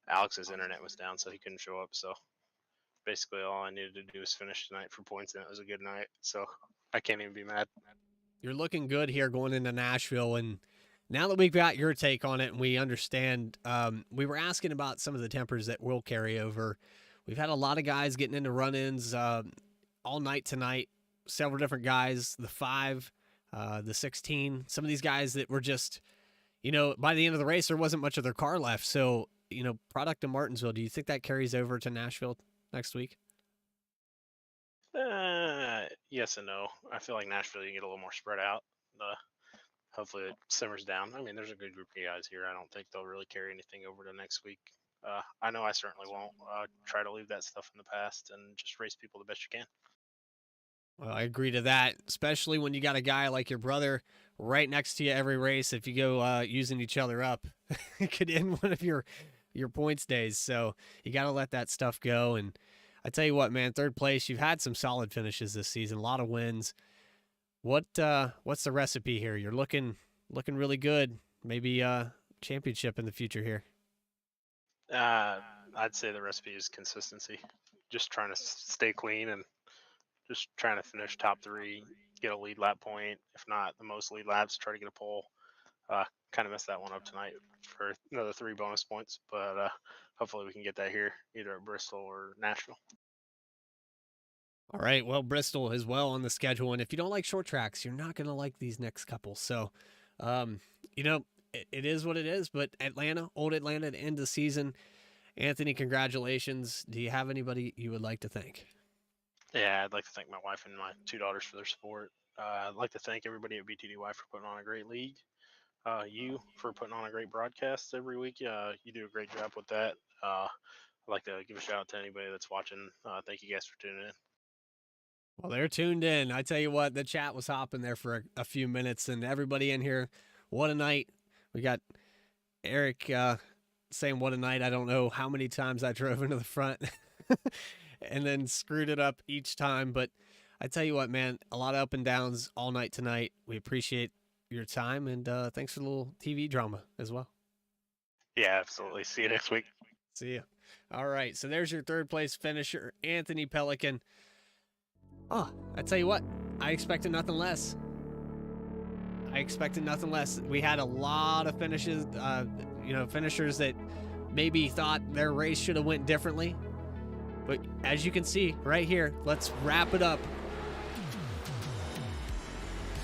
Alex's internet was down, so he couldn't show up. So basically, all I needed to do was finish tonight for points, and it was a good night. So I can't even be mad. You're looking good here going into Nashville, and now that we've got your take on it and we understand, we were asking about some of the tempers that will carry over. We've had a lot of guys getting into run-ins all night tonight. Several different guys, the 5, the 16. Some of these guys that were just, you know, by the end of the race, there wasn't much of their car left. So, you know, product of Martinsville, do you think that carries over to Nashville next week? Yes and no. I feel like Nashville, you get a little more spread out. Hopefully it simmers down. I mean, there's a good group of guys here. I don't think they'll really carry anything over to next week. I know I certainly won't. Try to leave that stuff in the past and just race people the best you can. Well, I agree to that, especially when you got a guy like your brother right next to you every race. If you go using each other up, it could end one of your points days. So you got to let that stuff go. And I tell you what, man, 3rd place, you've had some solid finishes this season, a lot of wins. What's the recipe here? You're looking really good. Maybe championship in the future here. I'd say the recipe is consistency. Just trying to stay clean and just trying to finish top 3, get a lead lap point. If not the most lead laps, try to get a pole. Kind of messed that one up tonight for another 3 bonus points, but hopefully we can get that here either at Bristol or Nashville. All right, well, Bristol is well on the schedule, and if you don't like short tracks, you're not going to like these next couple. So, you know, it is what it is, but Atlanta, old Atlanta, to end the season. Anthony, congratulations. Do you have anybody you would like to thank? Yeah, I'd like to thank my wife and my 2 daughters for their support. I'd like to thank everybody at BTDY for putting on a great league. You for putting on a great broadcast every week. You do a great job with that. I'd like to give a shout out to anybody that's watching. Thank you guys for tuning in. Well, they're tuned in. I tell you what, the chat was hopping there for a few minutes, and everybody in here, what a night. We got Eric saying what a night. I don't know how many times I drove into the front and then screwed it up each time. But I tell you what, man, a lot of up and downs all night tonight. We appreciate your time, and thanks for the little TV drama as well. Yeah, absolutely. See you next week. See ya. All right, so there's your 3rd place finisher, Anthony Pelican. Oh, I tell you what, I expected nothing less. We had a lot of finishes, finishers that maybe thought their race should have went differently. But as you can see right here, let's wrap it up.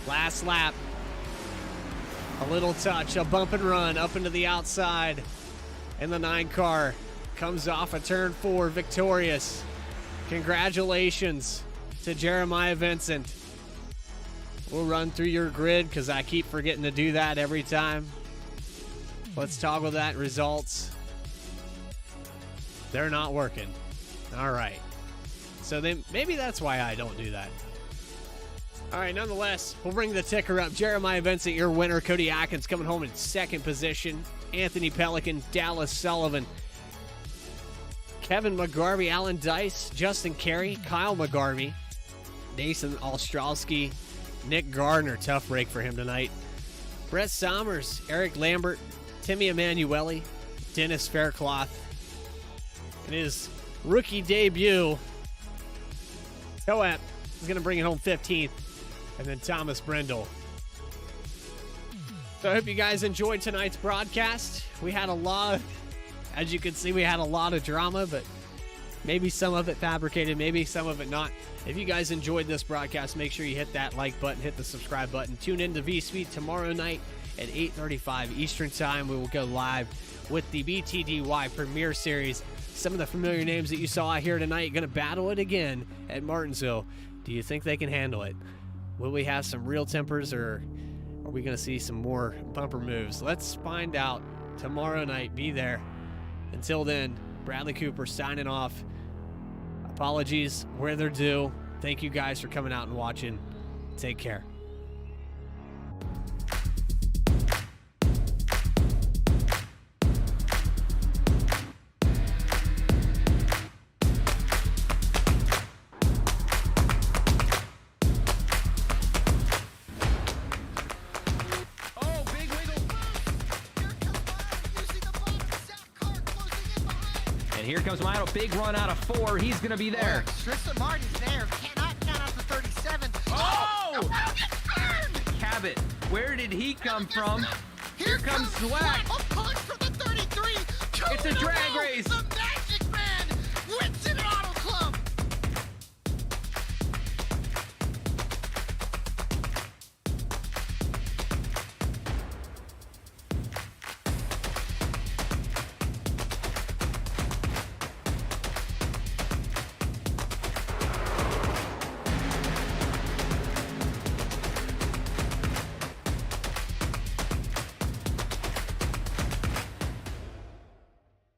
Last lap. A little touch, a bump and run up into the outside. And the 9 car comes off of turn 4 victorious. Congratulations to Jeremiah Vincent. We'll run through your grid because I keep forgetting to do that every time. Let's toggle that results. They're not working. All right. So then maybe that's why I don't do that. All right, nonetheless, we'll bring the ticker up. Jeremiah Vincent, your winner. Cody Atkins coming home in 2nd position. Anthony Pelican, Dallas Sullivan, Kevin McGarvey, Alan Dice, Justin Carey, Kyle McGarvey, Nathan Ostrowski, Nick Gardner, tough break for him tonight. Brett Sommers, Eric Lambert, Timmy Emanuele, Dennis Faircloth. In his rookie debut, Coap is going to bring it home 15th, and then Thomas Brendel. So I hope you guys enjoyed tonight's broadcast. We had a lot, as you can see, we had a lot of drama, but maybe some of it fabricated, maybe some of it not. If you guys enjoyed this broadcast, make sure you hit that like button, hit the subscribe button. Tune in to VSPEED tomorrow night at 8:35 Eastern Time. We will go live with the BTDY Premier Series. Some of the familiar names that you saw here tonight going to battle it again at Martinsville. Do you think they can handle it? Will we have some real tempers, or are we going to see some more bumper moves? Let's find out tomorrow night. Be there. Until then, Bradley Cooper signing off. Apologies where they're due. Thank you guys for coming out and watching. Take care. Oh, big wiggle. And here comes Milo. Big run out of 4. He's going to be there. Tristan Martin's there. Cannot count out the 37. Oh! Cabot, where did he come from? Here comes Swack. A push for the 33. It's a drag race. The